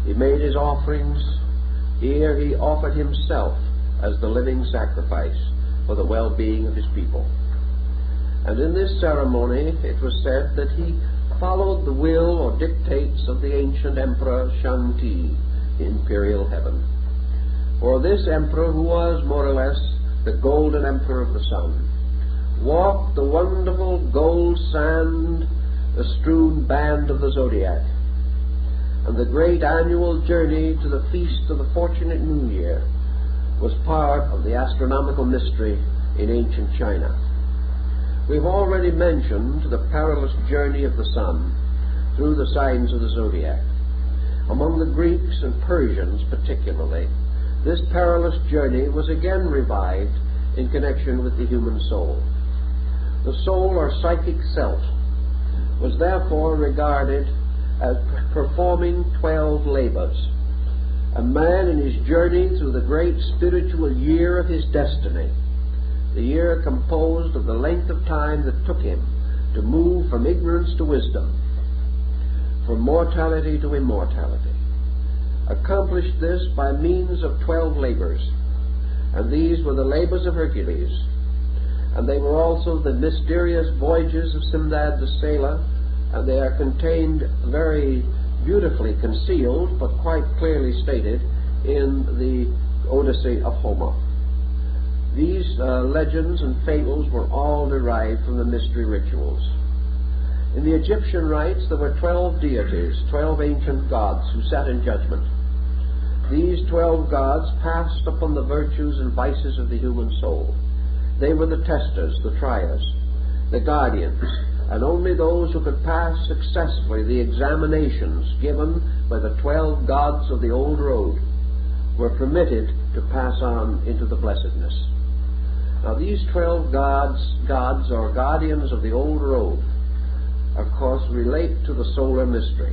he made his offerings. Here he offered himself as the living sacrifice for the well-being of his people. And in this ceremony it was said that he followed the will or dictates of the ancient emperor Shang-Ti, the imperial heaven. For this emperor, who was more or less the golden emperor of the sun, walked the wonderful gold sand strewn band of the zodiac. And the great annual journey to the feast of the fortunate New Year was part of the astronomical mystery in ancient China. We've already mentioned the perilous journey of the sun through the signs of the zodiac. Among the Greeks and Persians particularly, this perilous journey was again revived in connection with the human soul. The soul, or psychic self, was therefore regarded as performing 12 labors. A man in his journey through the great spiritual year of his destiny, the year composed of the length of time that took him to move from ignorance to wisdom, from mortality to immortality, accomplished this by means of 12 labors, and these were the labors of Hercules, and they were also the mysterious voyages of Simdad the sailor, and they are contained very beautifully concealed, but quite clearly stated in the Odyssey of Homer. These legends and fables were all derived from the mystery rituals. In the Egyptian rites there were 12 deities, 12 ancient gods who sat in judgment. These 12 gods passed upon the virtues and vices of the human soul. They were the testers, the triers, the guardians, and only those who could pass successfully the examinations given by the 12 gods of the old road were permitted to pass on into the blessedness. Now these 12 gods or guardians of the old road, of course, relate to the solar mystery.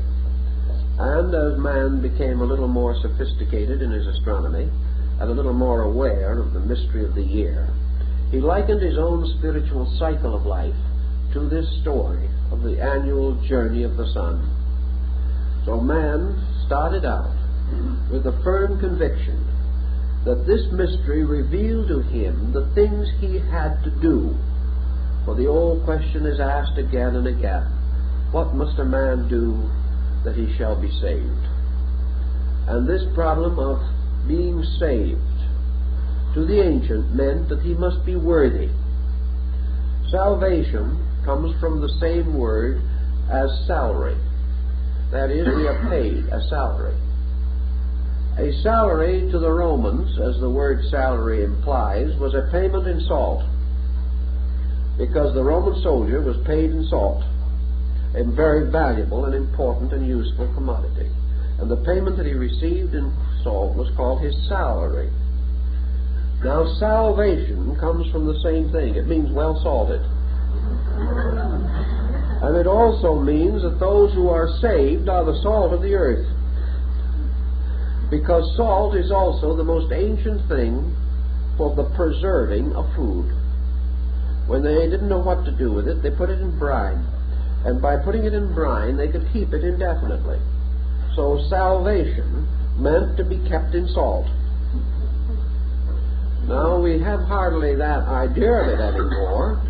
And as man became a little more sophisticated in his astronomy and a little more aware of the mystery of the year, he likened his own spiritual cycle of life to this story of the annual journey of the sun. So man started out with a firm conviction that this mystery revealed to him the things he had to do. For the old question is asked again and again, what must a man do that he shall be saved? And this problem of being saved to the ancient meant that he must be worthy. Salvation comes from the same word as salary. That is, we are paid a salary. A salary to the Romans, as the word salary implies, was a payment in salt, because the Roman soldier was paid in salt, a very valuable and important and useful commodity. And the payment that he received in salt was called his salary. Now, salvation comes from the same thing. It means well salted. And it also means that those who are saved are the salt of the earth, because salt is also the most ancient thing for the preserving of food. When they didn't know what to do with it, they put it in brine. And by putting it in brine, they could keep it indefinitely. So salvation meant to be kept in salt. Now, we have hardly that idea of it anymore,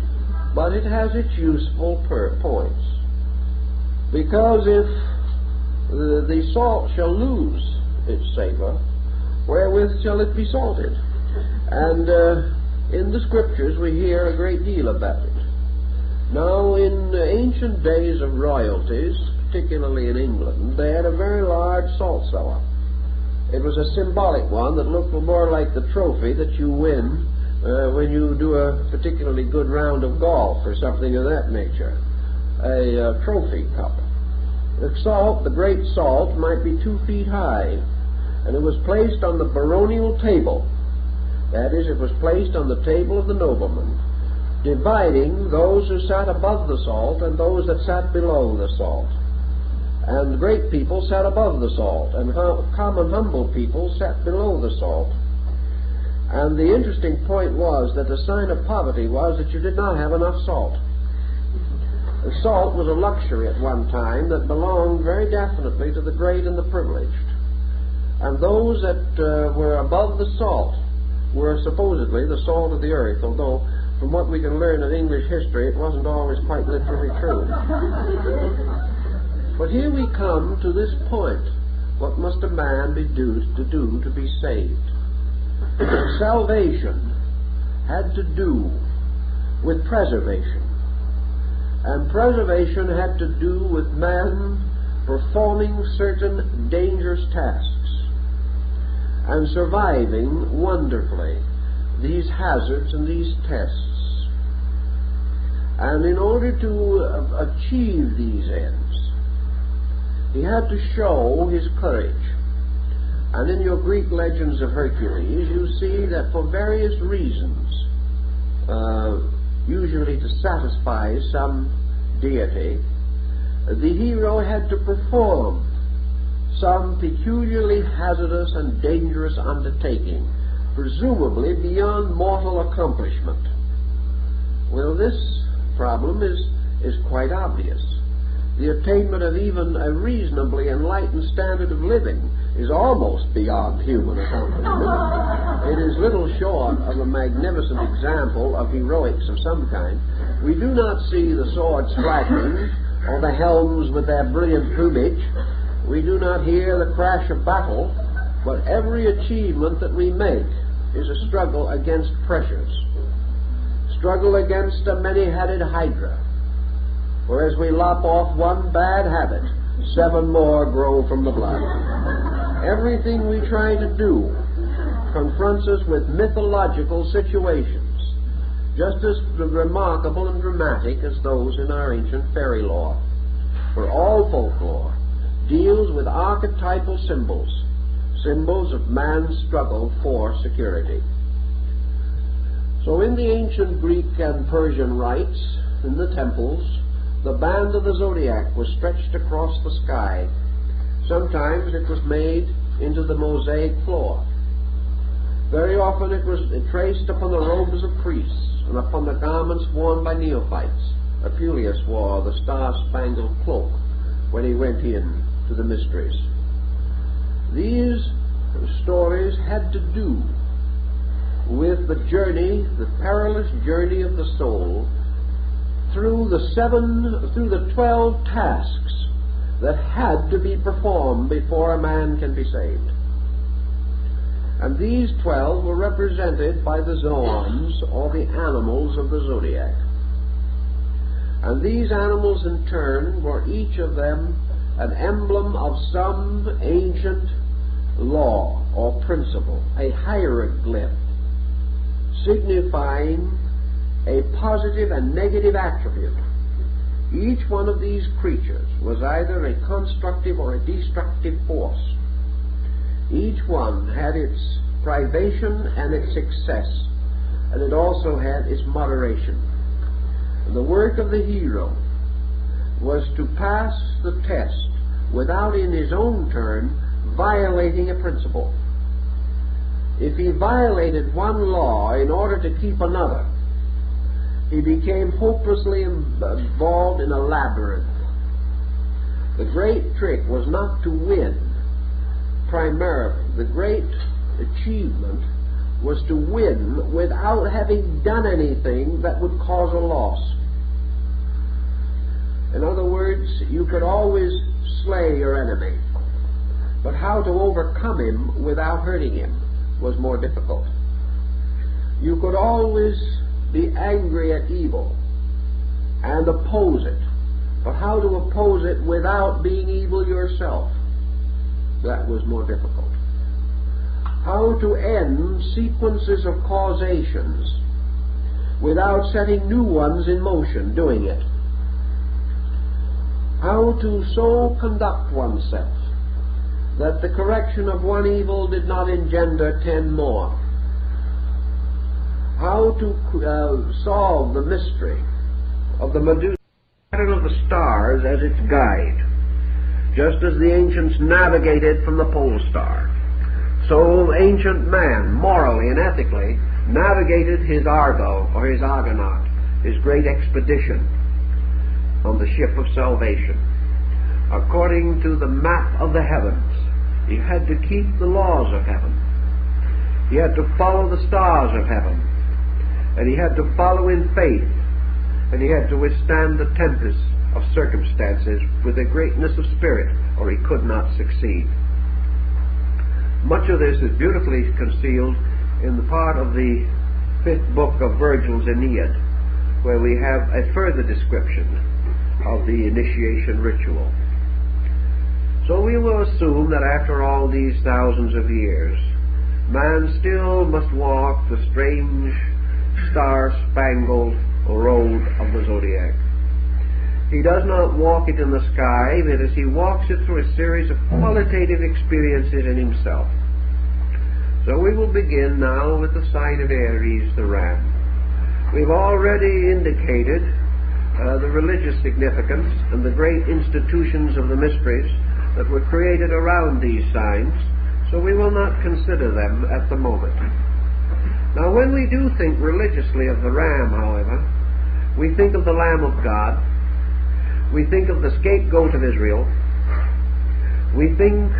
but it has its useful points. Because if the salt shall lose its savor, wherewith shall it be salted? And in the scriptures we hear a great deal about it. Now, in ancient days of royalties, particularly in England, they had a very large salt cellar. It was a symbolic one that looked more like the trophy that you win when you do a particularly good round of golf or something of that nature, a trophy cup. The salt, the great salt, might be 2 feet high, and it was placed on the baronial table. That is, it was placed on the table of the nobleman, dividing those who sat above the salt and those that sat below the salt. And great people sat above the salt, and common humble people sat below the salt. And the interesting point was that the sign of poverty was that you did not have enough salt. The salt was a luxury at one time that belonged very definitely to the great and the privileged. And those that were above the salt were supposedly the salt of the earth, although from what we can learn in English history, it wasn't always quite literally true. But here we come to this point. What must a man do to be saved? Salvation had to do with preservation. And preservation had to do with man performing certain dangerous tasks and surviving wonderfully these hazards and these tests. And in order to achieve these ends, he had to show his courage. And in your Greek legends of Hercules, you see that for various reasons, usually to satisfy some deity, the hero had to perform some peculiarly hazardous and dangerous undertaking, presumably beyond mortal accomplishment. Well, this problem is quite obvious. the attainment of even a reasonably enlightened standard of living is almost beyond human accomplishment. It is little short of a magnificent example of heroics of some kind. We do not see the swords flashing or the helms with their brilliant plumage. We do not hear the crash of battle, but every achievement that we make is a struggle against pressures, struggle against a many-headed hydra. For as we lop off one bad habit, 7 more grow from the blood. Everything we try to do confronts us with mythological situations, just as remarkable and dramatic as those in our ancient fairy lore. For all folklore deals with archetypal symbols, symbols of man's struggle for security. So in the ancient Greek and Persian rites, in the temples, the band of the zodiac was stretched across the sky. Sometimes it was made into the mosaic floor. Very often it was traced upon the robes of priests and upon the garments worn by neophytes. Apuleius wore the star-spangled cloak when he went in to the mysteries. These stories had to do with the journey, the perilous journey of the soul through the 12 tasks that had to be performed before a man can be saved. And these 12 were represented by the zoans, or the animals of the zodiac. And these animals in turn were each of them an emblem of some ancient law or principle, a hieroglyph, signifying a positive and negative attribute. Each one of these creatures was either a constructive or a destructive force. Each one had its privation and its success, and it also had its moderation. And the work of the hero was to pass the test without, in his own turn, violating a principle. If he violated one law in order to keep another, he became hopelessly involved in a labyrinth. The great trick was not to win primarily. The great achievement was to win without having done anything that would cause a loss. In other words, you could always slay your enemy, but how to overcome him without hurting him was more difficult. You could always be angry at evil and oppose it, but how to oppose it without being evil yourself, that was more difficult. How to end sequences of causations without setting new ones in motion doing it. How to so conduct oneself that the correction of one evil did not engender 10 more. How to solve the mystery of the Medusa, pattern of the stars as its guide. Just as the ancients navigated from the pole star, so ancient man, morally and ethically, navigated his Argo, or his Argonaut, his great expedition on the ship of salvation. According to the map of the heavens, he had to keep the laws of heaven. He had to follow the stars of heaven. And he had to follow in faith, and he had to withstand the tempests of circumstances with a greatness of spirit, or he could not succeed. Much of this is beautifully concealed in the part of the 5th book of Virgil's Aeneid, where we have a further description of the initiation ritual. So we will assume that after all these thousands of years, man still must walk the strange star-spangled road of the zodiac. He does not walk it in the sky, but as he walks it through a series of qualitative experiences in himself. So we will begin now with the sign of Aries, the ram. We've already indicated the religious significance and the great institutions of the mysteries that were created around these signs, so we will not consider them at the moment. Now, when we do think religiously of the ram, however, we think of the Lamb of God. We think of the scapegoat of Israel. We think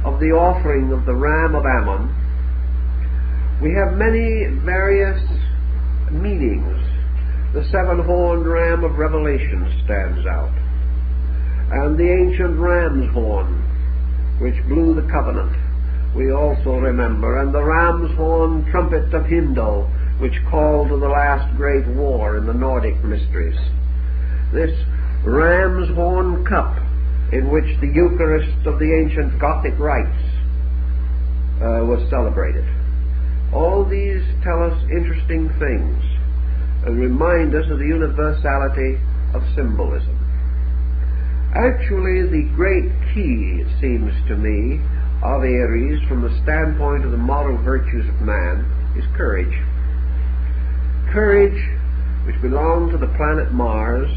of the offering of the ram of Ammon. We have many various meanings. The seven-horned ram of Revelation stands out, and the ancient ram's horn, which blew the covenant, we also remember, and the ram's horn trumpet of Hindel, which called to the last great war in the Nordic mysteries. This ram's horn cup, in which the Eucharist of the ancient Gothic rites was celebrated. All these tell us interesting things and remind us of the universality of symbolism. Actually, the great key, it seems to me, of Aries from the standpoint of the moral virtues of man is courage. Courage, which belonged to the planet Mars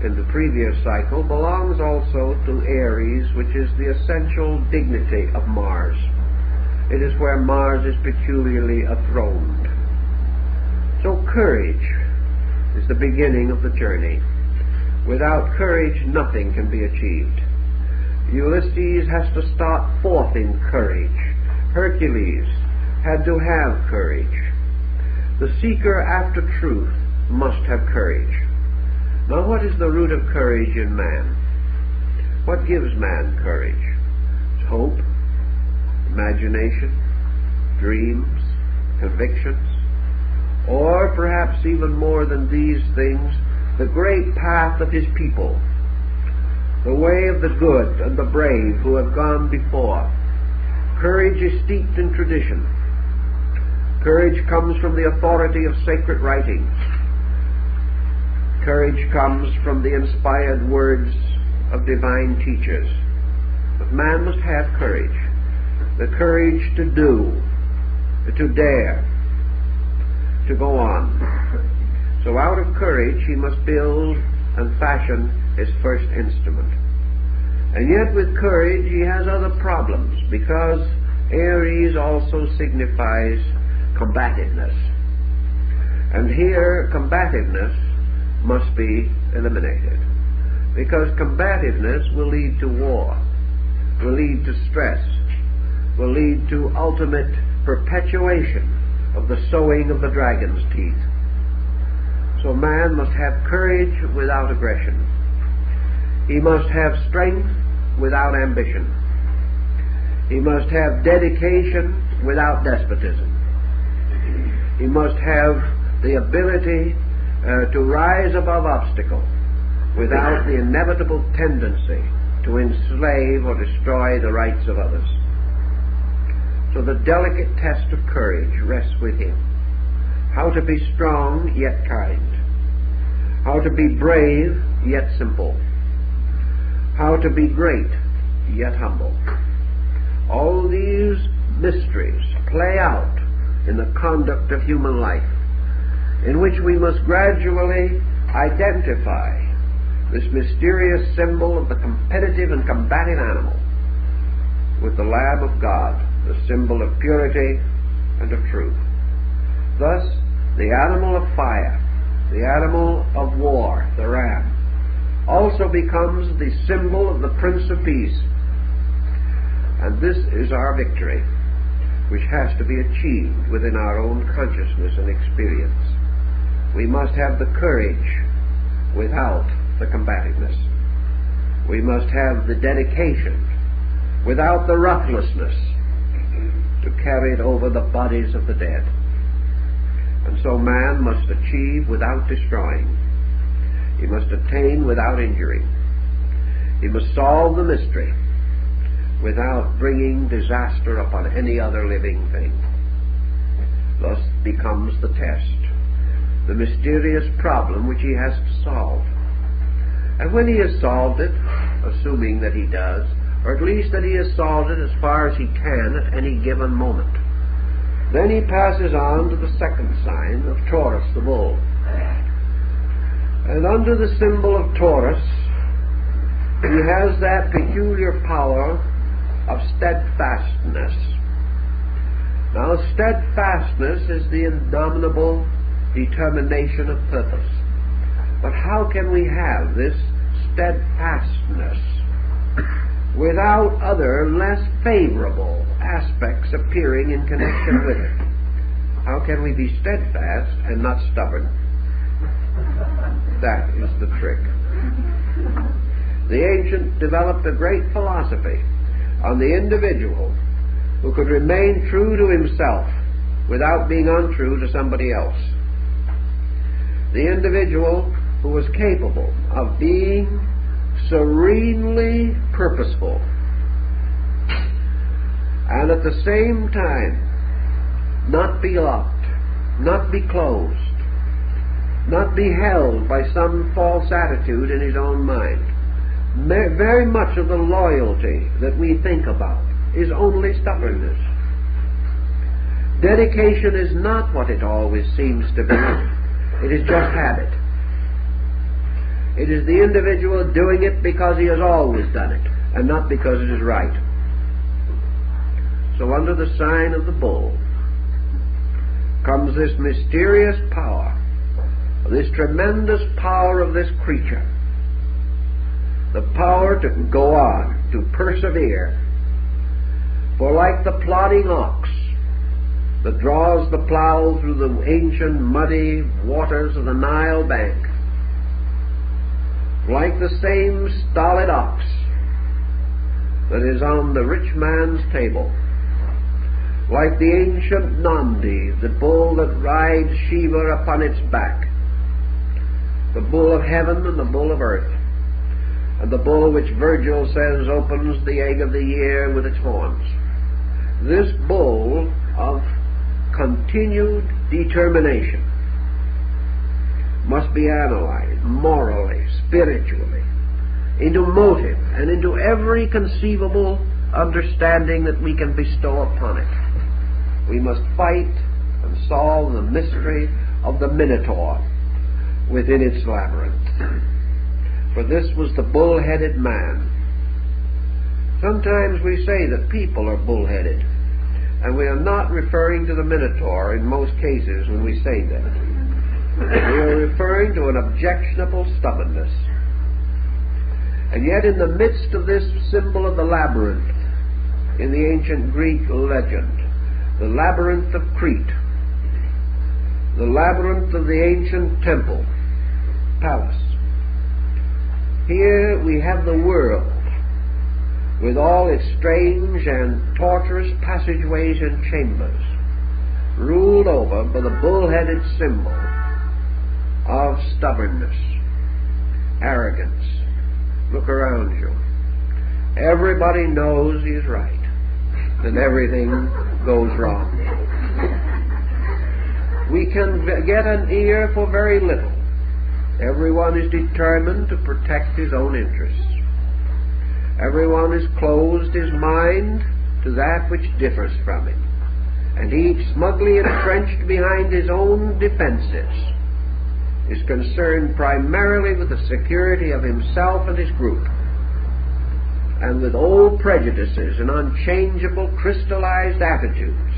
in the previous cycle, belongs also to Aries, which is the essential dignity of Mars. It is where Mars is peculiarly enthroned. So courage is the beginning of the journey. Without courage, nothing can be achieved. Ulysses has to start forth in courage. Hercules had to have courage. The seeker after truth must have courage. Now, what is the root of courage in man? What gives man courage? It's hope, imagination, dreams, convictions, or perhaps even more than these things, the great path of his people, the way of the good and the brave who have gone before. Courage is steeped in tradition. Courage comes from the authority of sacred writings. Courage comes from the inspired words of divine teachers. But man must have courage. The courage to do, to dare, to go on. So out of courage he must build and fashion his first instrument. And yet with courage he has other problems, because Aries also signifies combativeness. And here combativeness must be eliminated, because combativeness will lead to war, will lead to stress, will lead to ultimate perpetuation of the sowing of the dragon's teeth. So man must have courage without aggression. He must have strength without ambition. He must have dedication without despotism. He must have the ability to rise above obstacle without the inevitable tendency to enslave or destroy the rights of others. So the delicate test of courage rests with him. How to be strong yet kind. How to be brave yet simple. How to be great yet humble. All these mysteries play out in the conduct of human life, in which we must gradually identify this mysterious symbol of the competitive and combative animal with the Lamb of God, the symbol of purity and of truth. Thus, the animal of fire, the animal of war, the ram, also becomes the symbol of the Prince of Peace. And this is our victory, which has to be achieved within our own consciousness and experience. We must have the courage without the combativeness. We must have the dedication without the ruthlessness to carry it over the bodies of the dead. And so man must achieve without destroying. He must attain without injury. He must solve the mystery without bringing disaster upon any other living thing. Thus becomes the test, the mysterious problem which he has to solve. And when he has solved it, assuming that he does, or at least that he has solved it as far as he can at any given moment, then he passes on to the second sign of Taurus, the bull. And under the symbol of Taurus, he has that peculiar power of steadfastness. Now, steadfastness is the indomitable determination of purpose. But how can we have this steadfastness without other less favorable aspects appearing in connection with it? How can we be steadfast and not stubborn? That is the trick. The ancients developed a great philosophy on the individual who could remain true to himself without being untrue to somebody else. The individual who was capable of being serenely purposeful and at the same time not be locked, not be closed, not be held by some false attitude in his own mind. Very much of the loyalty that we think about is only stubbornness. Dedication is not what it always seems to be. It is just habit. It is the individual doing it because he has always done it, and not because it is right. So under the sign of the bull comes this mysterious power, this tremendous power of this creature, the power to go on, to persevere. For like the plodding ox that draws the plow through the ancient muddy waters of the Nile bank, like the same stolid ox that is on the rich man's table, like the ancient Nandi, the bull that rides Shiva upon its back, the bull of heaven and the bull of earth, and the bull which Virgil says opens the egg of the year with its horns. This bull of continued determination must be analyzed morally, spiritually, into motive and into every conceivable understanding that we can bestow upon it. We must fight and solve the mystery of the Minotaur within its labyrinth. For this was the bull-headed man. Sometimes we say that people are bull-headed, and we are not referring to the Minotaur in most cases when we say that. We are referring to an objectionable stubbornness. And yet in the midst of this symbol of the labyrinth, in the ancient Greek legend, the labyrinth of Crete, the labyrinth of the ancient temple, palace, here we have the world with all its strange and tortuous passageways and chambers, ruled over by the bull-headed symbol of stubbornness, arrogance. Look around you. Everybody knows he's right, and everything goes wrong. We can get an ear for very little. Everyone is determined to protect his own interests. Everyone has closed his mind to that which differs from him, and each, smugly entrenched behind his own defenses, is concerned primarily with the security of himself and his group, and with old prejudices and unchangeable crystallized attitudes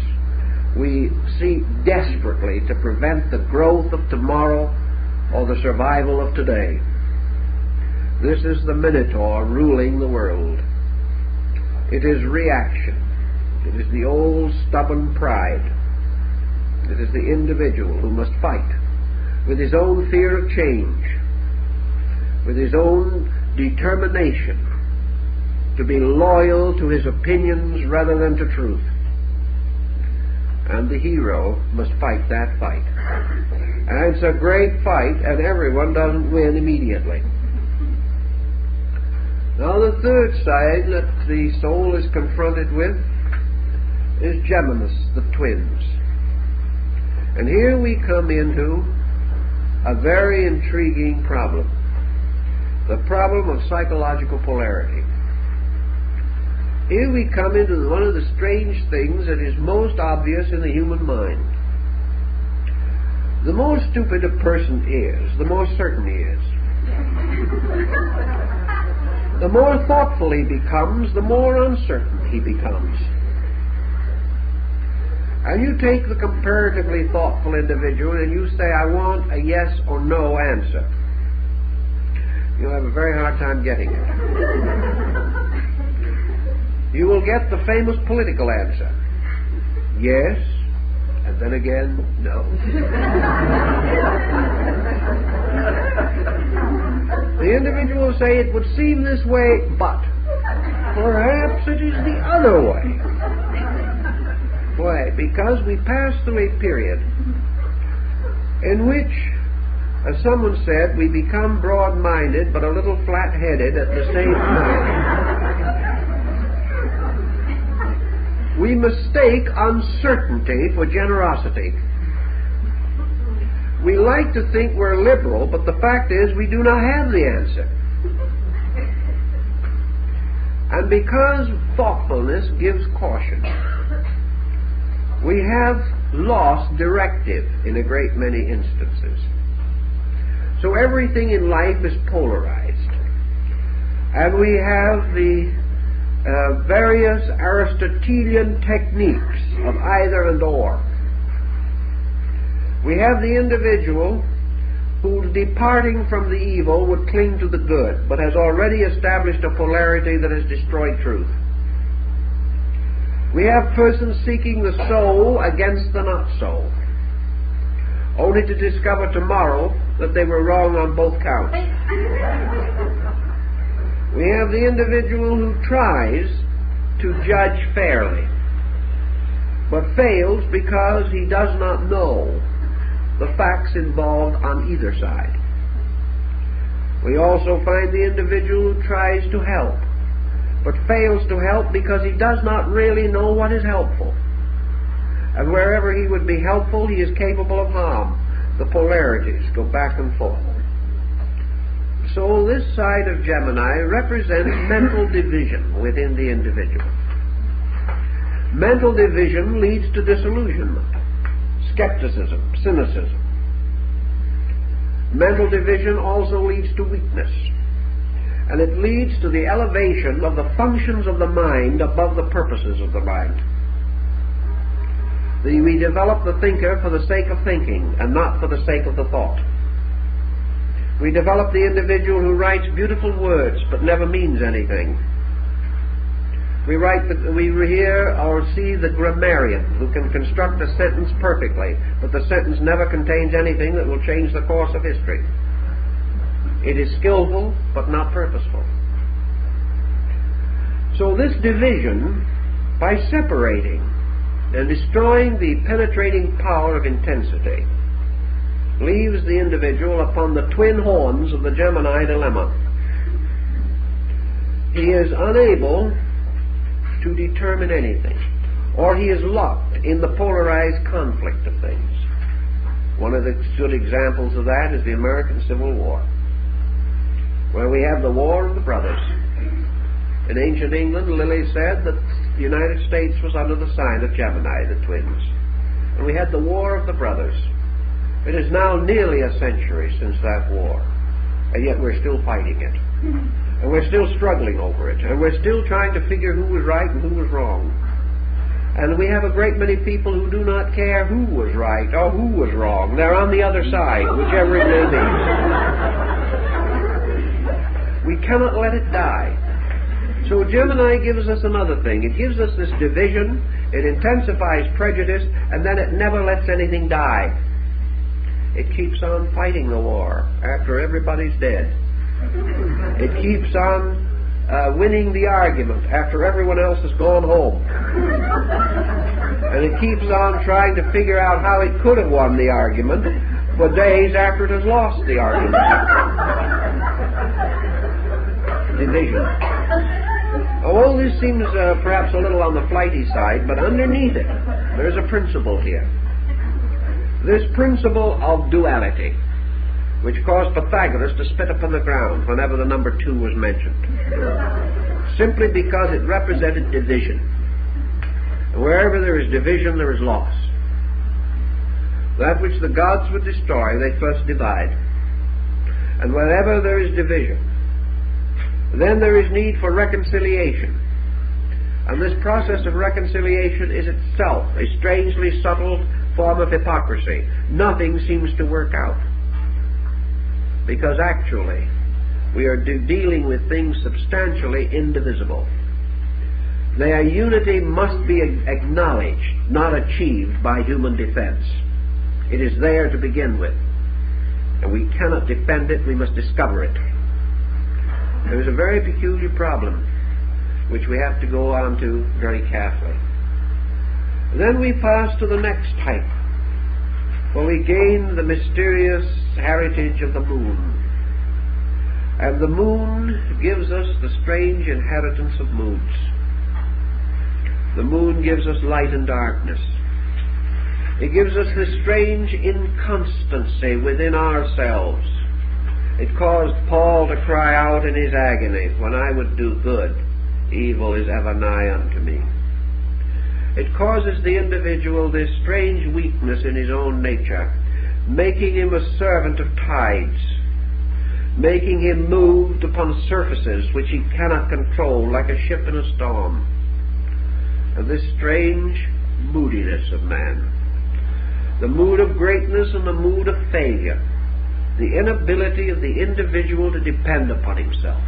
we seek desperately to prevent the growth of tomorrow or the survival of today. This is the Minotaur ruling the world. It is reaction. It is the old stubborn pride. It is the individual who must fight with his own fear of change, with his own determination to be loyal to his opinions rather than to truth. And the hero must fight that fight. And it's a great fight, and everyone doesn't win immediately. Now the third side that the soul is confronted with is Geminus, the twins. And here we come into a very intriguing problem, the problem of psychological polarity. Here we come into one of the strange things that is most obvious in the human mind. The more stupid a person is, the more certain he is. The more thoughtful he becomes, the more uncertain he becomes. And you take the comparatively thoughtful individual and you say, I want a yes or no answer. you'll have a very hard time getting it. You will get the famous political answer. Yes, and then again, no. The individual will say, it would seem this way, but perhaps it is the other way. Why? Because we pass through a period in which, as someone said, we become broad-minded but a little flat-headed at the same time. We mistake uncertainty for generosity. We like to think we're liberal, but the fact is we do not have the answer. And because thoughtfulness gives caution, we have lost directive in a great many instances. So everything in life is polarized. And we have the various Aristotelian techniques of either and or. We have the individual who, departing from the evil, would cling to the good, but has already established a polarity that has destroyed truth. We have persons seeking the so against the not so, only to discover tomorrow that they were wrong on both counts. We have the individual who tries to judge fairly, but fails because he does not know the facts involved on either side. We also find the individual who tries to help, but fails to help because he does not really know what is helpful. And wherever he would be helpful, he is capable of harm. The polarities go back and forth. So this side of Gemini represents mental division within the individual. Mental division leads to disillusionment, skepticism, cynicism. Mental division also leads to weakness, and it leads to the elevation of the functions of the mind above the purposes of the mind. We develop the thinker for the sake of thinking and not for the sake of the thought. We develop the individual who writes beautiful words but never means anything. We hear or see the grammarian who can construct a sentence perfectly, but the sentence never contains anything that will change the course of history. It is skillful but not purposeful. So this division, by separating and destroying the penetrating power of intensity, leaves the individual upon the twin horns of the Gemini dilemma. He is unable to determine anything, or he is locked in the polarized conflict of things. One of the good examples of that is the American Civil War, where we have the War of the Brothers. In ancient England, Lilly said that the United States was under the sign of Gemini, the twins. And we had the War of the Brothers. It is now nearly a century since that war, and yet we're still fighting it. And we're still struggling over it, and we're still trying to figure who was right and who was wrong. And we have a great many people who do not care who was right or who was wrong. They're on the other side, whichever it may be. We cannot let it die. So Gemini gives us another thing. It gives us this division, it intensifies prejudice, and then it never lets anything die. It keeps on fighting the war after everybody's dead. It keeps on winning the argument after everyone else has gone home. And it keeps on trying to figure out how it could have won the argument for days after it has lost the argument. Division. All this seems perhaps a little on the flighty side, but underneath it, there's a principle here. This principle of duality, which caused Pythagoras to spit upon the ground whenever the number 2 was mentioned, simply because it represented division. And wherever there is division, there is loss. That which the gods would destroy, they first divide. And wherever there is division, then there is need for reconciliation. And this process of reconciliation is itself a strangely subtle form of hypocrisy. Nothing seems to work out, because actually we are dealing with things substantially indivisible. Their unity must be acknowledged, not achieved by human defense. It is there to begin with, and we cannot defend it, we must discover it. There is a very peculiar problem which we have to go on to very carefully. Then we pass to the next type, where we gain the mysterious heritage of the moon. And the moon gives us the strange inheritance of moods. The moon gives us light and darkness. It gives us this strange inconstancy within ourselves. It caused Paul to cry out in his agony, "When I would do good, evil is ever nigh unto me." It causes the individual this strange weakness in his own nature, making him a servant of tides, making him moved upon surfaces which he cannot control, like a ship in a storm. And this strange moodiness of man, the mood of greatness and the mood of failure, the inability of the individual to depend upon himself,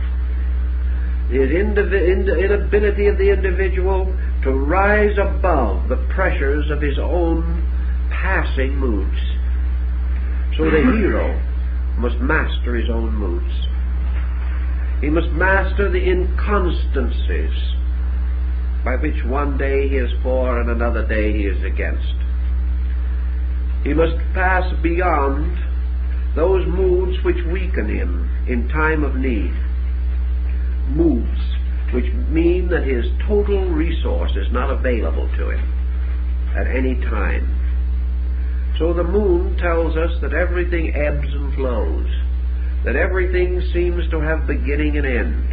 the inability of the individual to rise above the pressures of his own passing moods. So the hero must master his own moods. He must master the inconstancies by which one day he is for and another day he is against. He must pass beyond those moods which weaken him in time of need, moods which mean that his total resource is not available to him at any time. So the moon tells us that everything ebbs and flows, that everything seems to have beginning and end,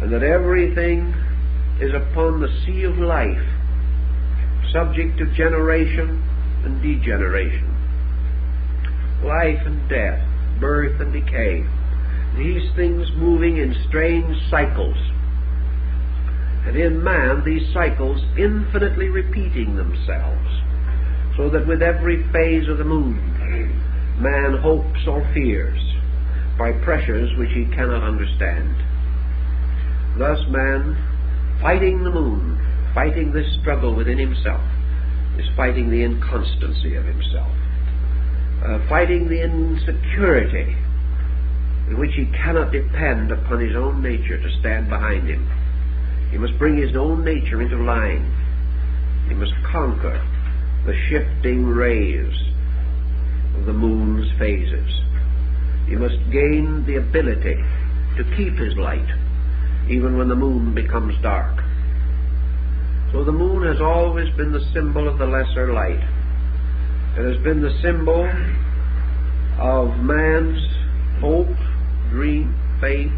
and that everything is upon the sea of life, subject to generation and degeneration, life and death, birth and decay, these things moving in strange cycles, and in man these cycles infinitely repeating themselves, so that with every phase of the moon man hopes or fears by pressures which he cannot understand. Thus man, fighting the moon, fighting this struggle within himself, is fighting the inconstancy of himself, fighting the insecurity in which he cannot depend upon his own nature to stand behind him. He must bring his own nature into line. He must conquer the shifting rays of the moon's phases. He must gain the ability to keep his light even when the moon becomes dark. So the moon has always been the symbol of the lesser light. It has been the symbol of man's hope, dream, faith,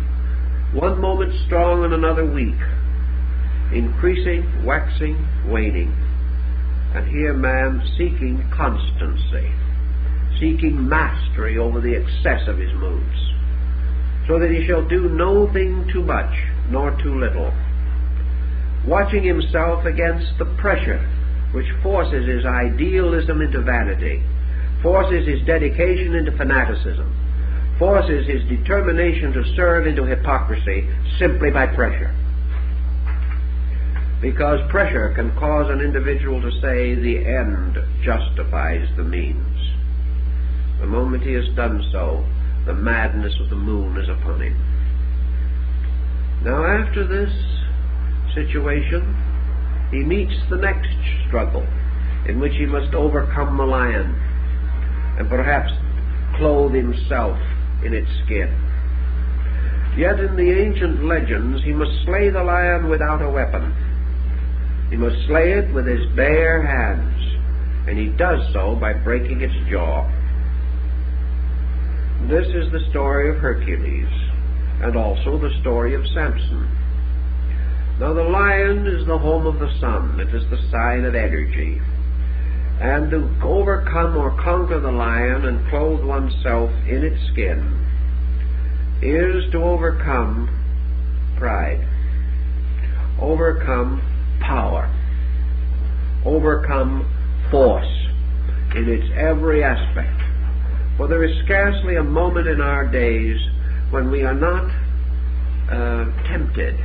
one moment strong and another weak, increasing, waxing, waning. And here man seeking constancy, seeking mastery over the excess of his moods, so that he shall do no thing too much nor too little, watching himself against the pressure which forces his idealism into vanity, forces his dedication into fanaticism, forces his determination to serve into hypocrisy simply by pressure. Because pressure can cause an individual to say the end justifies the means. The moment he has done so, the madness of the moon is upon him. Now after this situation, he meets the next struggle, in which he must overcome the lion and perhaps clothe himself in its skin. Yet in the ancient legends he must slay the lion without a weapon. He must slay it with his bare hands, and he does so by breaking its jaw. This is the story of Hercules, and also the story of Samson. Now the lion is the home of the sun. It is the sign of energy. And to overcome or conquer the lion and clothe oneself in its skin is to overcome pride, overcome power, overcome force in its every aspect. For there is scarcely a moment in our days when we are not tempted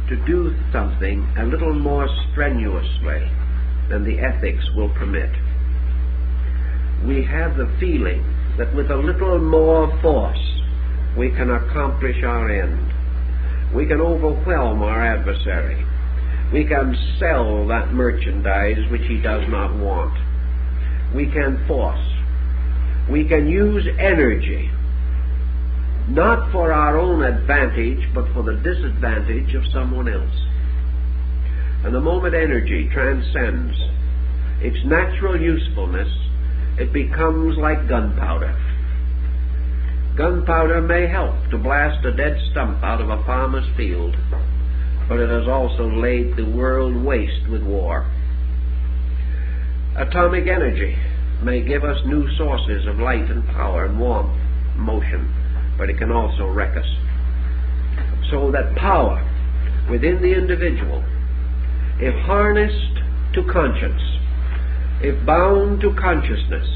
to do something a little more strenuously than the ethics will permit. We have the feeling that with a little more force we can accomplish our end. We can overwhelm our adversary. We can sell that merchandise which he does not want. We can force. We can use energy, not for our own advantage, but for the disadvantage of someone else. And the moment energy transcends its natural usefulness, it becomes like gunpowder. Gunpowder may help to blast a dead stump out of a farmer's field, but it has also laid the world waste with war. Atomic energy may give us new sources of light and power and warmth, motion, but it can also wreck us. So that power within the individual, if harnessed to conscience, if bound to consciousness,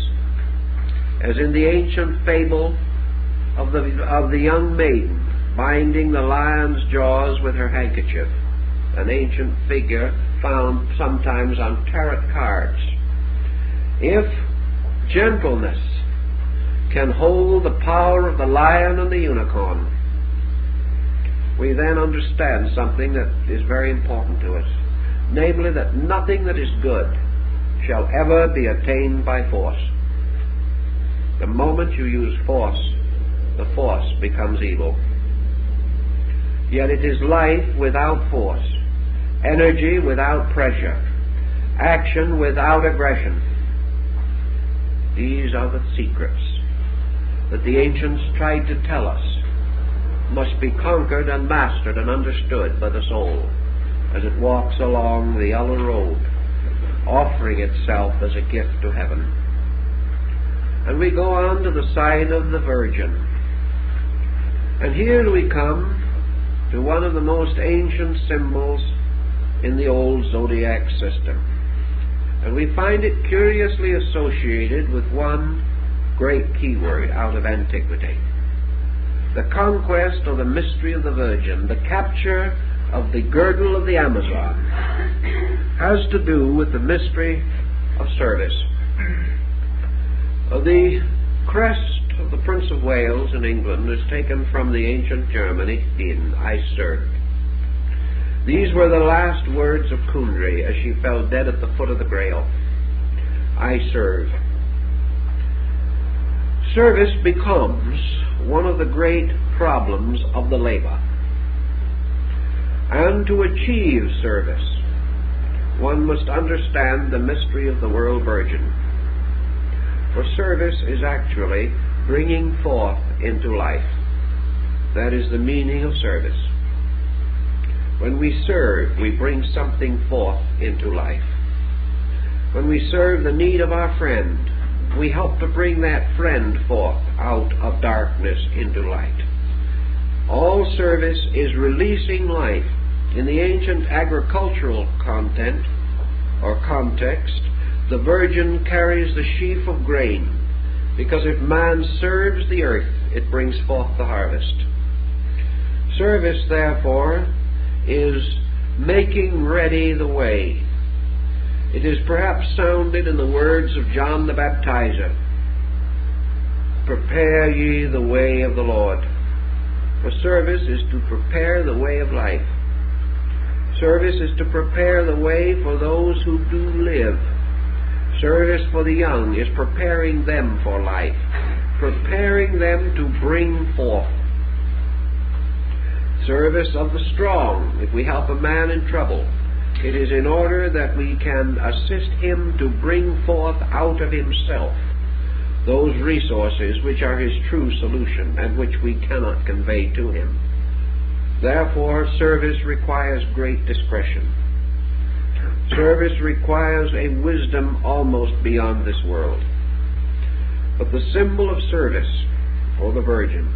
as in the ancient fable of the young maiden binding the lion's jaws with her handkerchief, an ancient figure found sometimes on tarot cards. If gentleness can hold the power of the lion and the unicorn, we then understand something that is very important to us, namely that nothing that is good shall ever be attained by force. The moment you use force, the force becomes evil. Yet it is life without force, energy without pressure, action without aggression. These are the secrets that the ancients tried to tell us must be conquered and mastered and understood by the soul as it walks along the yellow road, offering itself as a gift to heaven. And we go on to the sign of the Virgin. And here we come to one of the most ancient symbols in the old zodiac system. And we find it curiously associated with one great keyword out of antiquity. The conquest or the mystery of the Virgin, the capture of the girdle of the Amazon, has to do with the mystery of service. The crest of the Prince of Wales in England is taken from the ancient Germany in I serve. These were the last words of Kundry as she fell dead at the foot of the Grail. I serve. Service becomes one of the great problems of the labor. And to achieve service, one must understand the mystery of the world virgin. For service is actually bringing forth into life. That is the meaning of service. When we serve, we bring something forth into life. When we serve the need of our friend, we help to bring that friend forth out of darkness into light. All service is releasing life. In the ancient agricultural content or context, the Virgin carries the sheaf of grain, because if man serves the earth, it brings forth the harvest. Service, therefore, is making ready the way. It is perhaps sounded in the words of John the Baptizer, "Prepare ye the way of the Lord." For service is to prepare the way of life. Service is to prepare the way for those who do live. Service for the young is preparing them for life, preparing them to bring forth. Service of the strong, if we help a man in trouble, it is in order that we can assist him to bring forth out of himself those resources which are his true solution and which we cannot convey to him. Therefore, service requires great discretion. Service requires a wisdom almost beyond this world. But the symbol of service, or the Virgin,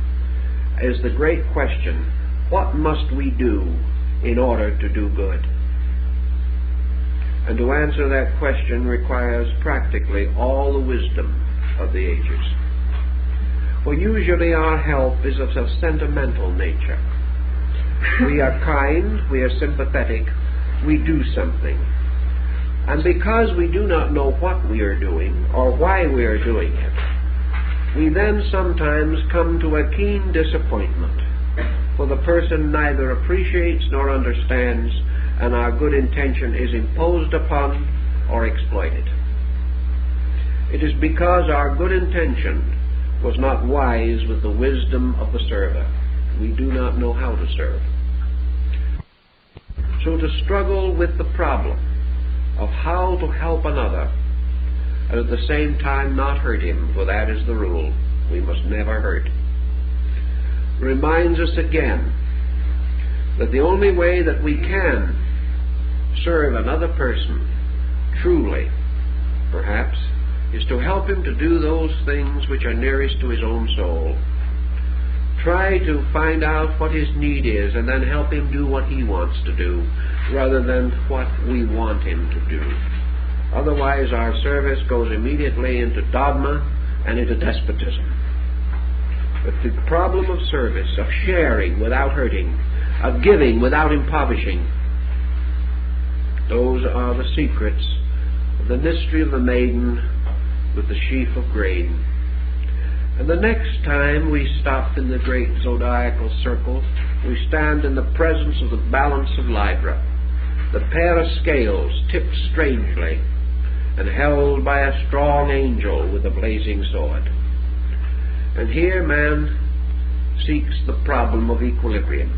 is the great question: what must we do in order to do good? And to answer that question requires practically all the wisdom of the ages. For usually our help is of a sentimental nature. We are kind, we are sympathetic, we do something. And because we do not know what we are doing or why we are doing it, we then sometimes come to a keen disappointment, for the person neither appreciates nor understands, and our good intention is imposed upon or exploited. It is because our good intention was not wise with the wisdom of the server. We do not know how to serve. So to struggle with the problem of how to help another and at the same time not hurt him, for that is the rule, we must never hurt, reminds us again that the only way that we can serve another person truly, perhaps, is to help him to do those things which are nearest to his own soul. Try to find out what his need is and then help him do what he wants to do rather than what we want him to do. Otherwise our service goes immediately into dogma and into despotism. But the problem of service, of sharing without hurting, of giving without impoverishing, those are the secrets of the mystery of the maiden with the sheaf of grain. And the next time we stop in the great zodiacal circle, we stand in the presence of the balance of Libra, the pair of scales tipped strangely and held by a strong angel with a blazing sword. And here man seeks the problem of equilibrium.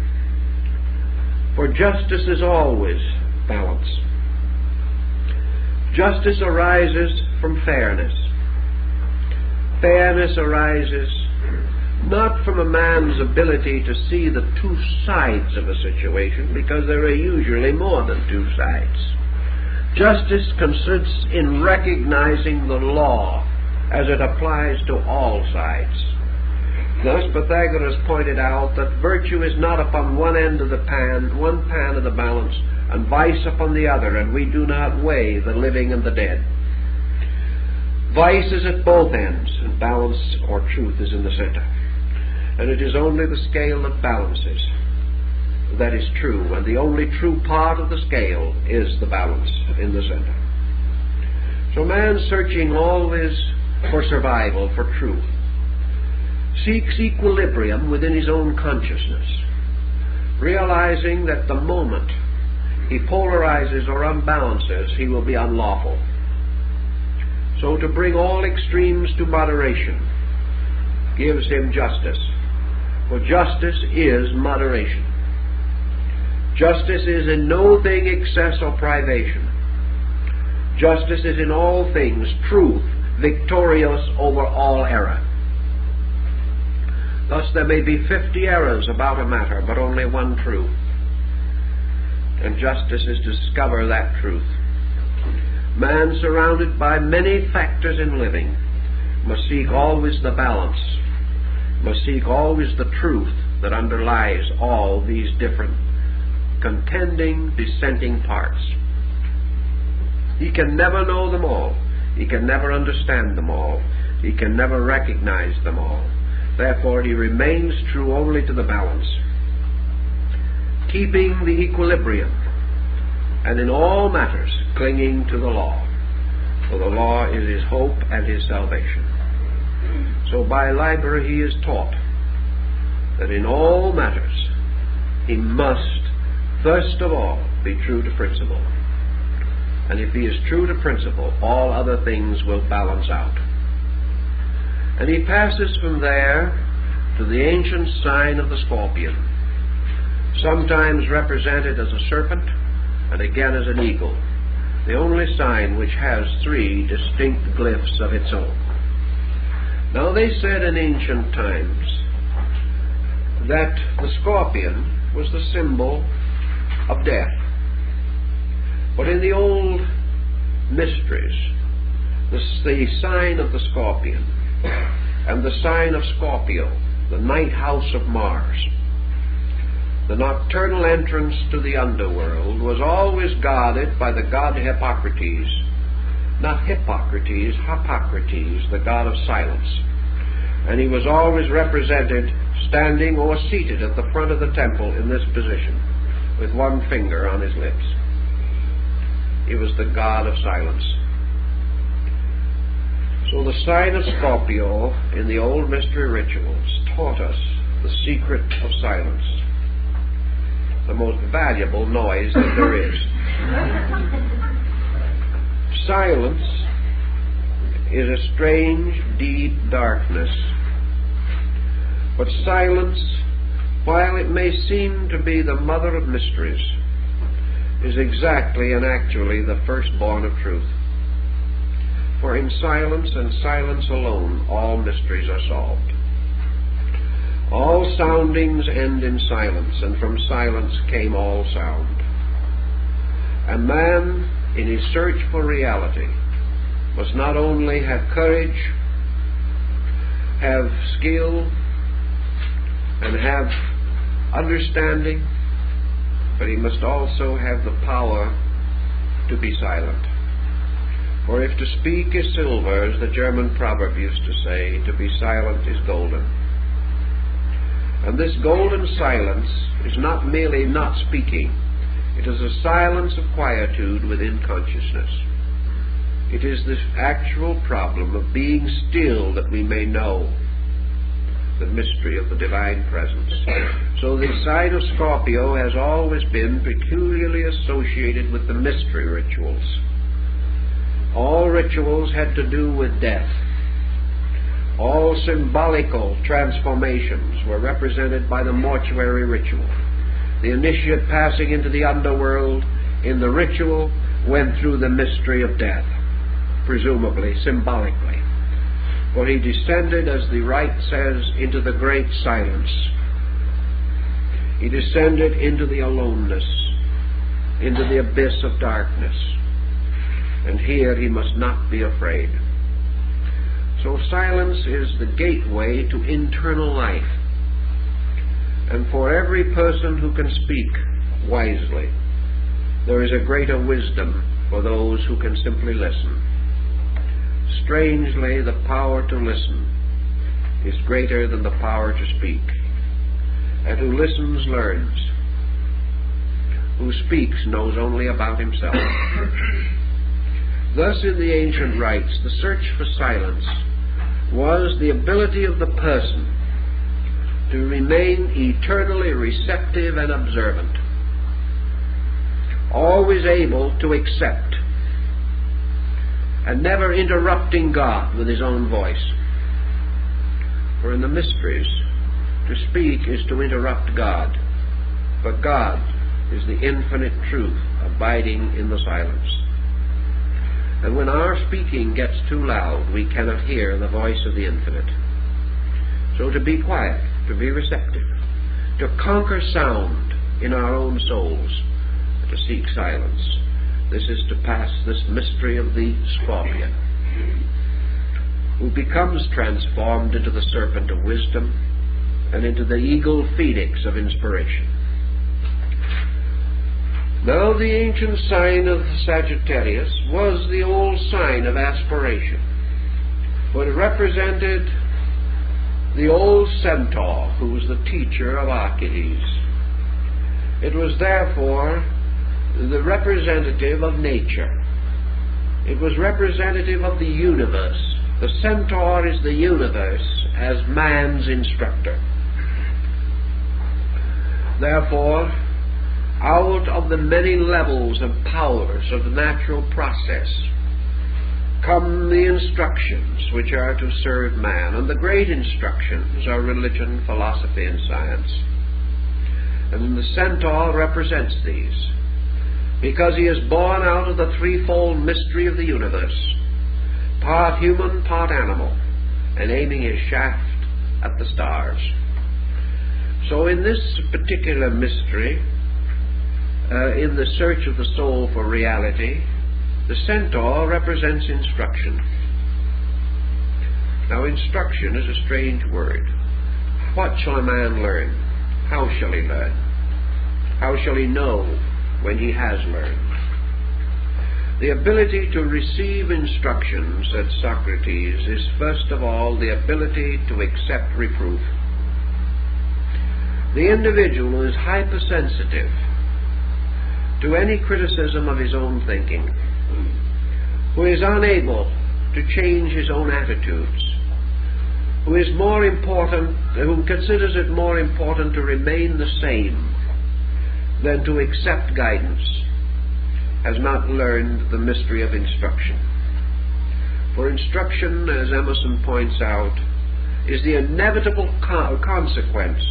For justice is always balance. Justice arises from fairness. Fairness arises not from a man's ability to see the two sides of a situation, because there are usually more than two sides. Justice consists in recognizing the law as it applies to all sides. Thus Pythagoras pointed out that virtue is not upon one end of the pan, one pan of the balance, and vice upon the other, and we do not weigh the living and the dead. Vice is at both ends, and balance or truth is in the center. And it is only the scale that balances that is true, and the only true part of the scale is the balance in the center. So man, searching always for survival, for truth, seeks equilibrium within his own consciousness, realizing that the moment he polarizes or unbalances, he will be unlawful. So to bring all extremes to moderation gives him justice. For justice is moderation. Justice is in no thing excess or privation. Justice is in all things truth, victorious over all error. Thus there may be 50 errors about a matter, but only one truth. And justice is to discover that truth. Man, surrounded by many factors in living, must seek always the balance, must seek always the truth that underlies all these different contending, dissenting parts. He can never know them all. He can never understand them all. He can never recognize them all. Therefore he remains true only to the balance, keeping the equilibrium, and in all matters clinging to the law. For the law is his hope and his salvation. So by Libra he is taught that in all matters he must first of all be true to principle. And if he is true to principle, all other things will balance out. And he passes from there to the ancient sign of the scorpion, sometimes represented as a serpent and again as an eagle, the only sign which has three distinct glyphs of its own. Now they said in ancient times that the scorpion was the symbol of death. But in the old mysteries, the sign of the scorpion and the sign of Scorpio, the ninth house of Mars, the nocturnal entrance to the underworld, was always guarded by the god Hippocrates, not Hippocrates, Hippocrates, the god of silence. and he was always represented standing or seated at the front of the temple in this position, with one finger on his lips. He was the god of silence. So the sign of Scorpio in the old mystery rituals taught us the secret of silence, the most valuable noise that there is. Silence is a strange, deep darkness. But silence, while it may seem to be the mother of mysteries, is exactly and actually the firstborn of truth. For in silence and silence alone, all mysteries are solved. All soundings end in silence, and from silence came all sound. And man, in his search for reality, must not only have courage, have skill, and have understanding, but he must also have the power to be silent. For if to speak is silver, as the German proverb used to say, to be silent is golden. And this golden silence is not merely not speaking. It is a silence of quietude within consciousness. It is this actual problem of being still that we may know the mystery of the divine presence. So the sign of Scorpio has always been peculiarly associated with the mystery rituals. All rituals had to do with death. All symbolical transformations were represented by the mortuary ritual. The initiate passing into the underworld in the ritual went through the mystery of death, presumably, symbolically. For he descended, as the rite says, into the great silence. He descended into the aloneness, into the abyss of darkness. And here he must not be afraid. So silence is the gateway to internal life. And for every person who can speak wisely, there is a greater wisdom for those who can simply listen. Strangely, the power to listen is greater than the power to speak. And who listens learns. Who speaks knows only about himself. Thus, in the ancient rites, the search for silence was the ability of the person to remain eternally receptive and observant, always able to accept, and never interrupting God with his own voice. For in the mysteries, to speak is to interrupt God, but God is the infinite truth abiding in the silence. And when our speaking gets too loud, we cannot hear the voice of the infinite. So to be quiet, to be receptive, to conquer sound in our own souls, to seek silence, this is to pass this mystery of the scorpion, who becomes transformed into the serpent of wisdom and into the eagle phoenix of inspiration. Now, the ancient sign of Sagittarius was the old sign of aspiration, but it represented the old centaur who was the teacher of Archimedes. It was therefore the representative of nature. It was representative of the universe. The centaur is the universe as man's instructor. Therefore, out of the many levels and powers of the natural process come the instructions which are to serve man, and the great instructions are religion, philosophy, and science. And the centaur represents these, because he is born out of the threefold mystery of the universe, part human, part animal, and aiming his shaft at the stars. So in this particular mystery, in the search of the soul for reality, the centaur represents instruction. Now, instruction is a strange word. What shall a man learn? How shall he learn? How shall he know when he has learned? The ability to receive instruction, said Socrates, is first of all the ability to accept reproof. The individual who is hypersensitive to any criticism of his own thinking, who is unable to change his own attitudes, who considers it more important to remain the same than to accept guidance, has not learned the mystery of instruction. For instruction, as Emerson points out, is the inevitable consequence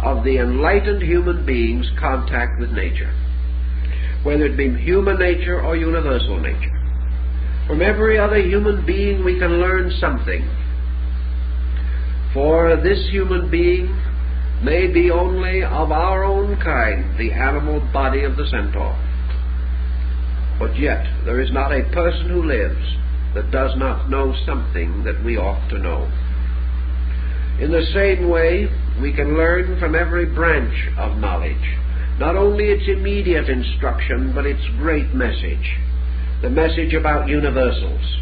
of the enlightened human being's contact with nature, whether it be human nature or universal nature. From every other human being we can learn something, for this human being may be only of our own kind, the animal body of the centaur. But yet there is not a person who lives that does not know something that we ought to know. In the same way, we can learn from every branch of knowledge, not only its immediate instruction, but its great message, the message about universals.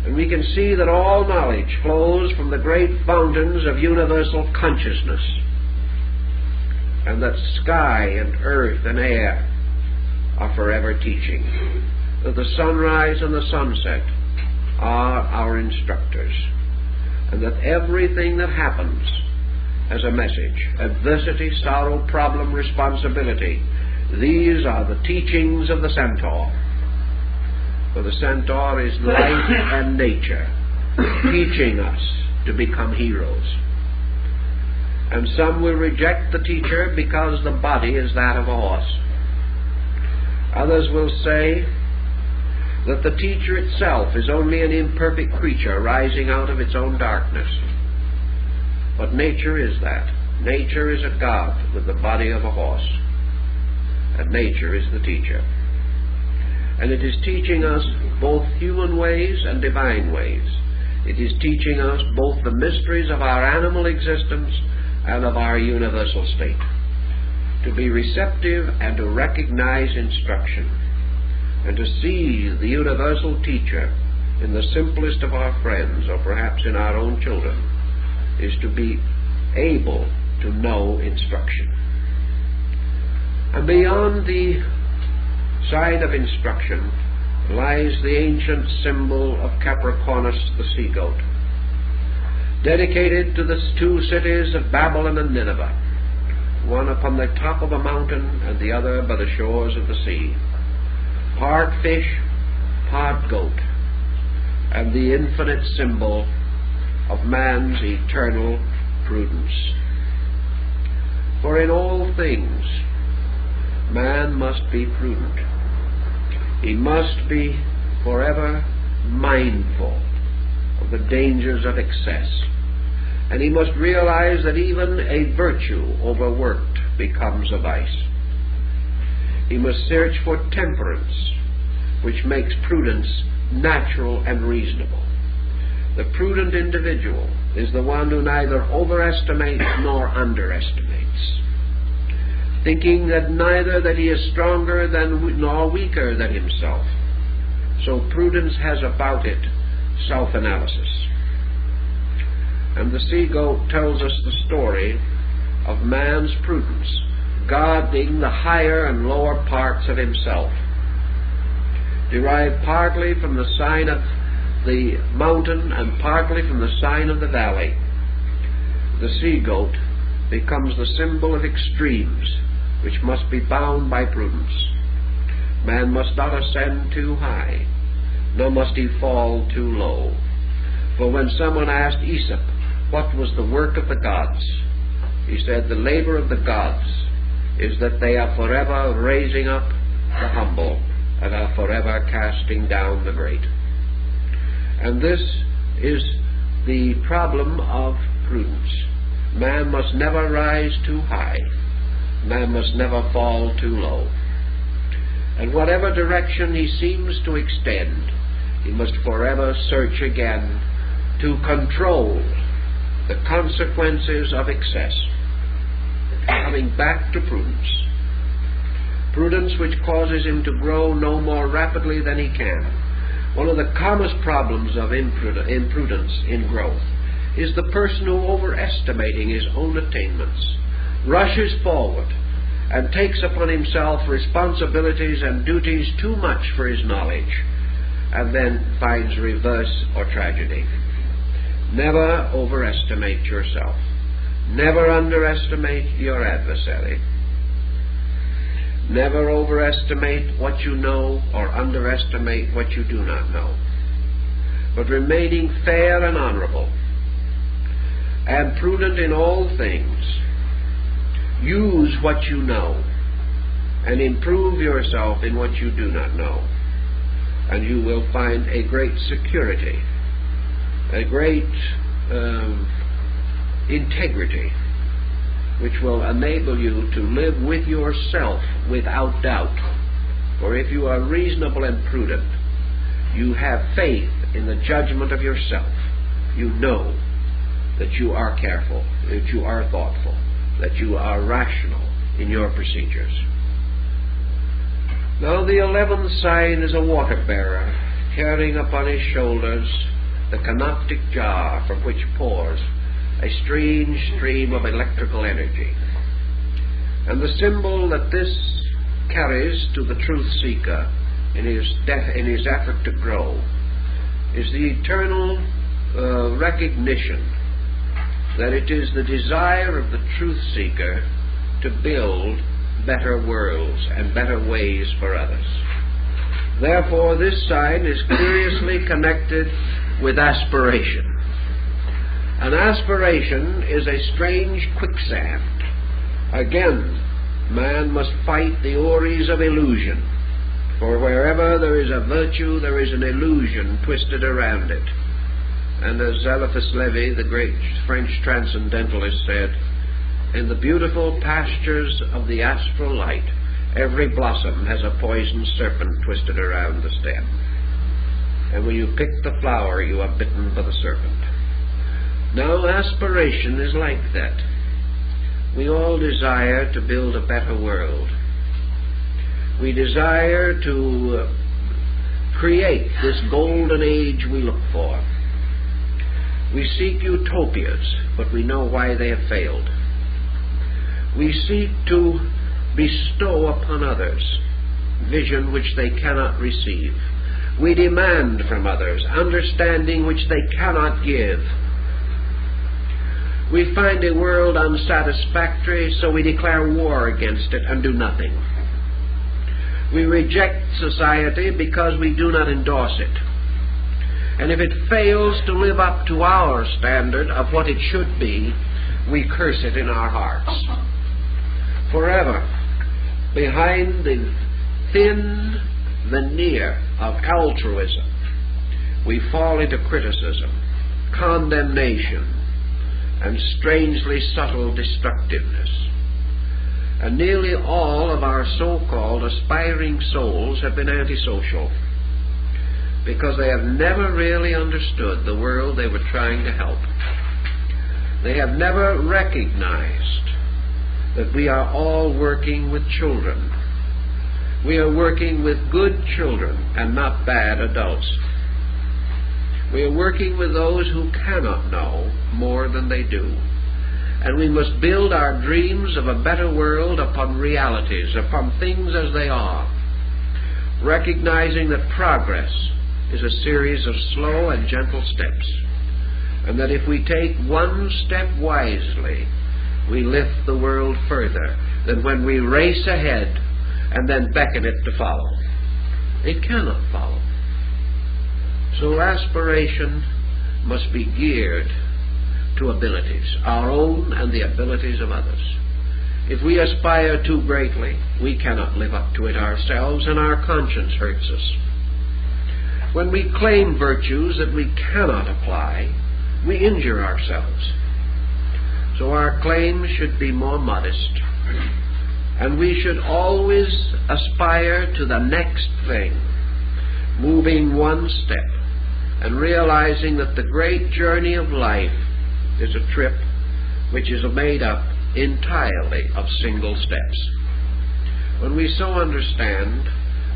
And we can see that all knowledge flows from the great fountains of universal consciousness, and that sky and earth and air are forever teaching, that the sunrise and the sunset are our instructors, and that everything that happens has a message: adversity, sorrow, problem, responsibility. These are the teachings of the centaur. For the centaur is life and nature, teaching us to become heroes. And some will reject the teacher because the body is that of a horse. Others will say that the teacher itself is only an imperfect creature rising out of its own darkness. But nature is that. Nature is a god with the body of a horse, and nature is the teacher. And it is teaching us both human ways and divine ways. It is teaching us both the mysteries of our animal existence and of our universal state. To be receptive and to recognize instruction, and to see the universal teacher in the simplest of our friends, or perhaps in our own children, is to be able to know instruction. And beyond the sign of instruction lies the ancient symbol of Capricornus, the sea-goat, dedicated to the two cities of Babylon and Nineveh, one upon the top of a mountain and the other by the shores of the sea, part fish, part goat, and the infinite symbol of man's eternal prudence. For in all things man must be prudent. He must be forever mindful of the dangers of excess, and he must realize that even a virtue overworked becomes a vice. He must search for temperance, which makes prudence natural and reasonable. The prudent individual is the one who neither overestimates nor underestimates, thinking that neither that he is stronger than nor weaker than himself. So prudence has about it self-analysis. And the sea-goat tells us the story of man's prudence, guarding the higher and lower parts of himself, derived partly from the sign of the mountain and partly from the sign of the valley. The sea-goat becomes the symbol of extremes, which must be bound by prudence. Man must not ascend too high, nor must he fall too low. For when someone asked Aesop what was the work of the gods, he said, the labor of the gods is that they are forever raising up the humble and are forever casting down the great. And this is the problem of prudence. Man must never rise too high. Man must never fall too low. And whatever direction he seems to extend, he must forever search again to control the consequences of excess, coming back to prudence. prudence which causes him to grow no more rapidly than he can. One of the commonest problems of imprudence in growth is the person who, overestimating his own attainments, rushes forward and takes upon himself responsibilities and duties too much for his knowledge, and then finds reverse or tragedy. Never overestimate yourself. Never underestimate your adversary. Never overestimate what you know or underestimate what you do not know. But remaining fair and honorable and prudent in all things, use what you know and improve yourself in what you do not know, and you will find a great security, a great integrity, which will enable you to live with yourself without doubt. For if you are reasonable and prudent, you have faith in the judgment of yourself. You know that you are careful, that you are thoughtful, that you are rational in your procedures. Now the 11th sign is a water-bearer, carrying upon his shoulders the canoptic jar from which pours a strange stream of electrical energy. And the symbol that this carries to the truth seeker in his effort to grow is the eternal recognition that it is the desire of the truth seeker to build better worlds and better ways for others. Therefore, this sign is curiously connected with aspiration. An aspiration is a strange quicksand. Again, man must fight the oaries of illusion, for wherever there is a virtue, there is an illusion twisted around it. And as Eliphas Levi, the great French transcendentalist, said, in the beautiful pastures of the astral light, every blossom has a poisoned serpent twisted around the stem. And when you pick the flower, you are bitten by the serpent. Now, aspiration is like that. We all desire to build a better world. We desire to create this golden age we look for. We seek utopias, but we know why they have failed. We seek to bestow upon others vision which they cannot receive. We demand from others understanding which they cannot give. We find a world unsatisfactory, so we declare war against it and do nothing. We reject society because we do not endorse it. And if it fails to live up to our standard of what it should be, we curse it in our hearts. Forever, behind the thin veneer of altruism, we fall into criticism, condemnation, and strangely subtle destructiveness. And nearly all of our so-called aspiring souls have been antisocial, because they have never really understood the world they were trying to help. They have never recognized that we are all working with children. We are working with good children and not bad adults. We are working with those who cannot know more than they do. And we must build our dreams of a better world upon realities, upon things as they are, recognizing that progress is a series of slow and gentle steps, and that if we take one step wisely, we lift the world further than when we race ahead and then beckon it to follow. It cannot follow. So aspiration must be geared to abilities, our own and the abilities of others. If we aspire too greatly, we cannot live up to it ourselves, and our conscience hurts us. When we claim virtues that we cannot apply, we injure ourselves. So our claims should be more modest, and we should always aspire to the next thing, moving one step and realizing that the great journey of life is a trip which is made up entirely of single steps. When we so understand,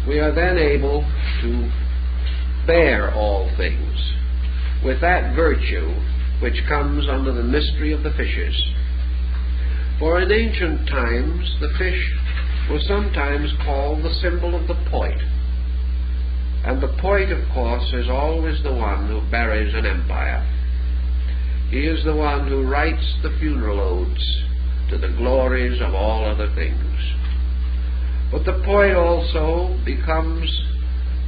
we are then able to bear all things with that virtue which comes under the mystery of the fishes. For in ancient times, the fish was sometimes called the symbol of the poet. And the poet, of course, is always the one who buries an empire. He is the one who writes the funeral odes to the glories of all other things. But the poet also becomes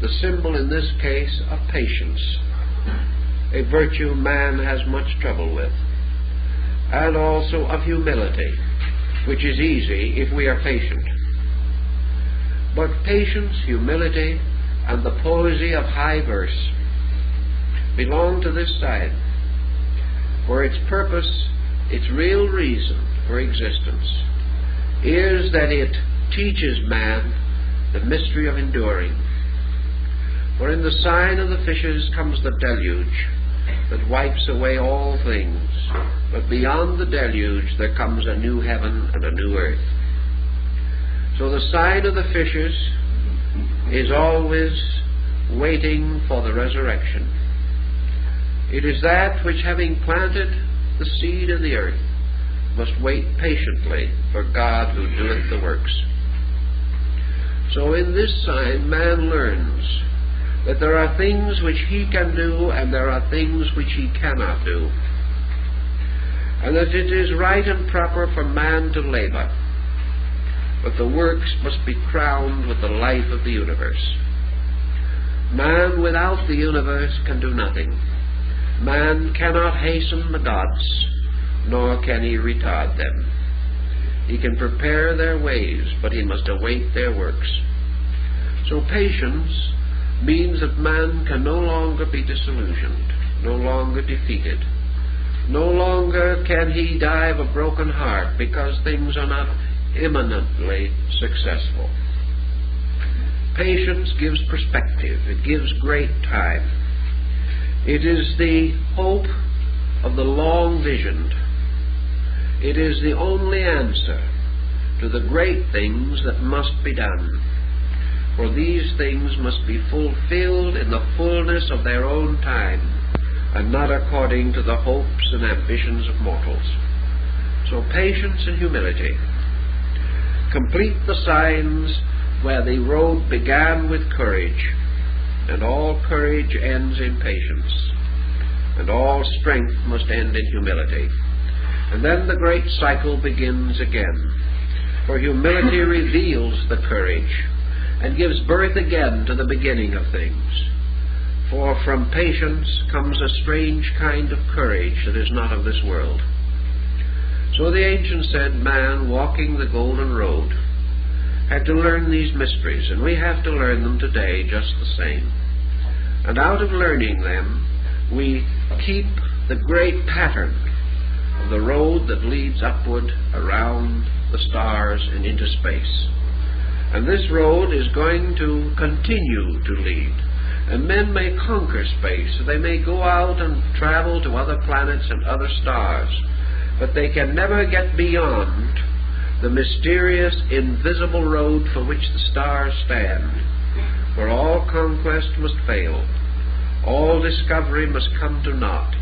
the symbol, in this case, of patience, a virtue man has much trouble with, and also of humility, which is easy if we are patient. But patience, humility, and the poesy of high verse belong to this side, for its purpose, its real reason for existence, is that it teaches man the mystery of enduring. For in the sign of the fishes comes the deluge that wipes away all things, but beyond the deluge there comes a new heaven and a new earth. So the sign of the fishes is always waiting for the resurrection. It is that which, having planted the seed in the earth, must wait patiently for God who doeth the works. So in this sign man learns that there are things which he can do and there are things which he cannot do, and that it is right and proper for man to labor, but the works must be crowned with the life of the universe. Man without the universe can do nothing. Man cannot hasten the gods, nor can he retard them. He can prepare their ways, but he must await their works. So patience means that man can no longer be disillusioned, no longer defeated. No longer can he die of a broken heart because things are not imminently successful. Patience gives perspective. It gives great time. It is the hope of the long-visioned. It is the only answer to the great things that must be done. For these things must be fulfilled in the fullness of their own time, and not according to the hopes and ambitions of mortals. So patience and humility complete the signs where the road began with courage, and all courage ends in patience, and all strength must end in humility. And then the great cycle begins again, for humility reveals the courage and gives birth again to the beginning of things. For from patience comes a strange kind of courage that is not of this world. So the ancients said man walking the golden road had to learn these mysteries, and we have to learn them today just the same. And out of learning them, we keep the great pattern of the road that leads upward around the stars and into space. And this road is going to continue to lead. And men may conquer space. They may go out and travel to other planets and other stars. But they can never get beyond the mysterious, invisible road for which the stars stand. For all conquest must fail. All discovery must come to naught,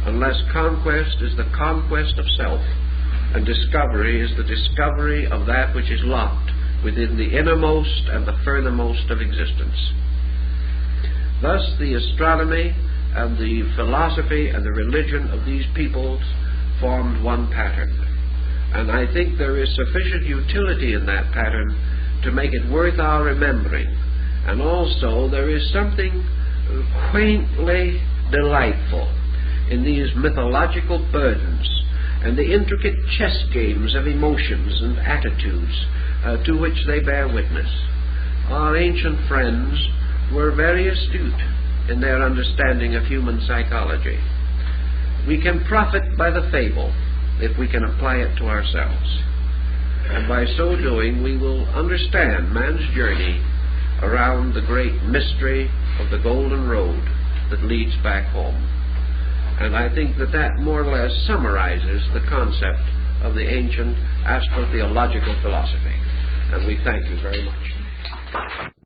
unless conquest is the conquest of self, and discovery is the discovery of that which is locked within the innermost and the furthermost of existence. Thus the astronomy and the philosophy and the religion of these peoples formed one pattern. And I think there is sufficient utility in that pattern to make it worth our remembering. And also there is something quaintly delightful in these mythological burdens and the intricate chess games of emotions and attitudes to which they bear witness. Our ancient friends were very astute in their understanding of human psychology. We can profit by the fable if we can apply it to ourselves. And by so doing, we will understand man's journey around the great mystery of the golden road that leads back home. And I think that that more or less summarizes the concept of the ancient astrotheological philosophy. And we thank you very much.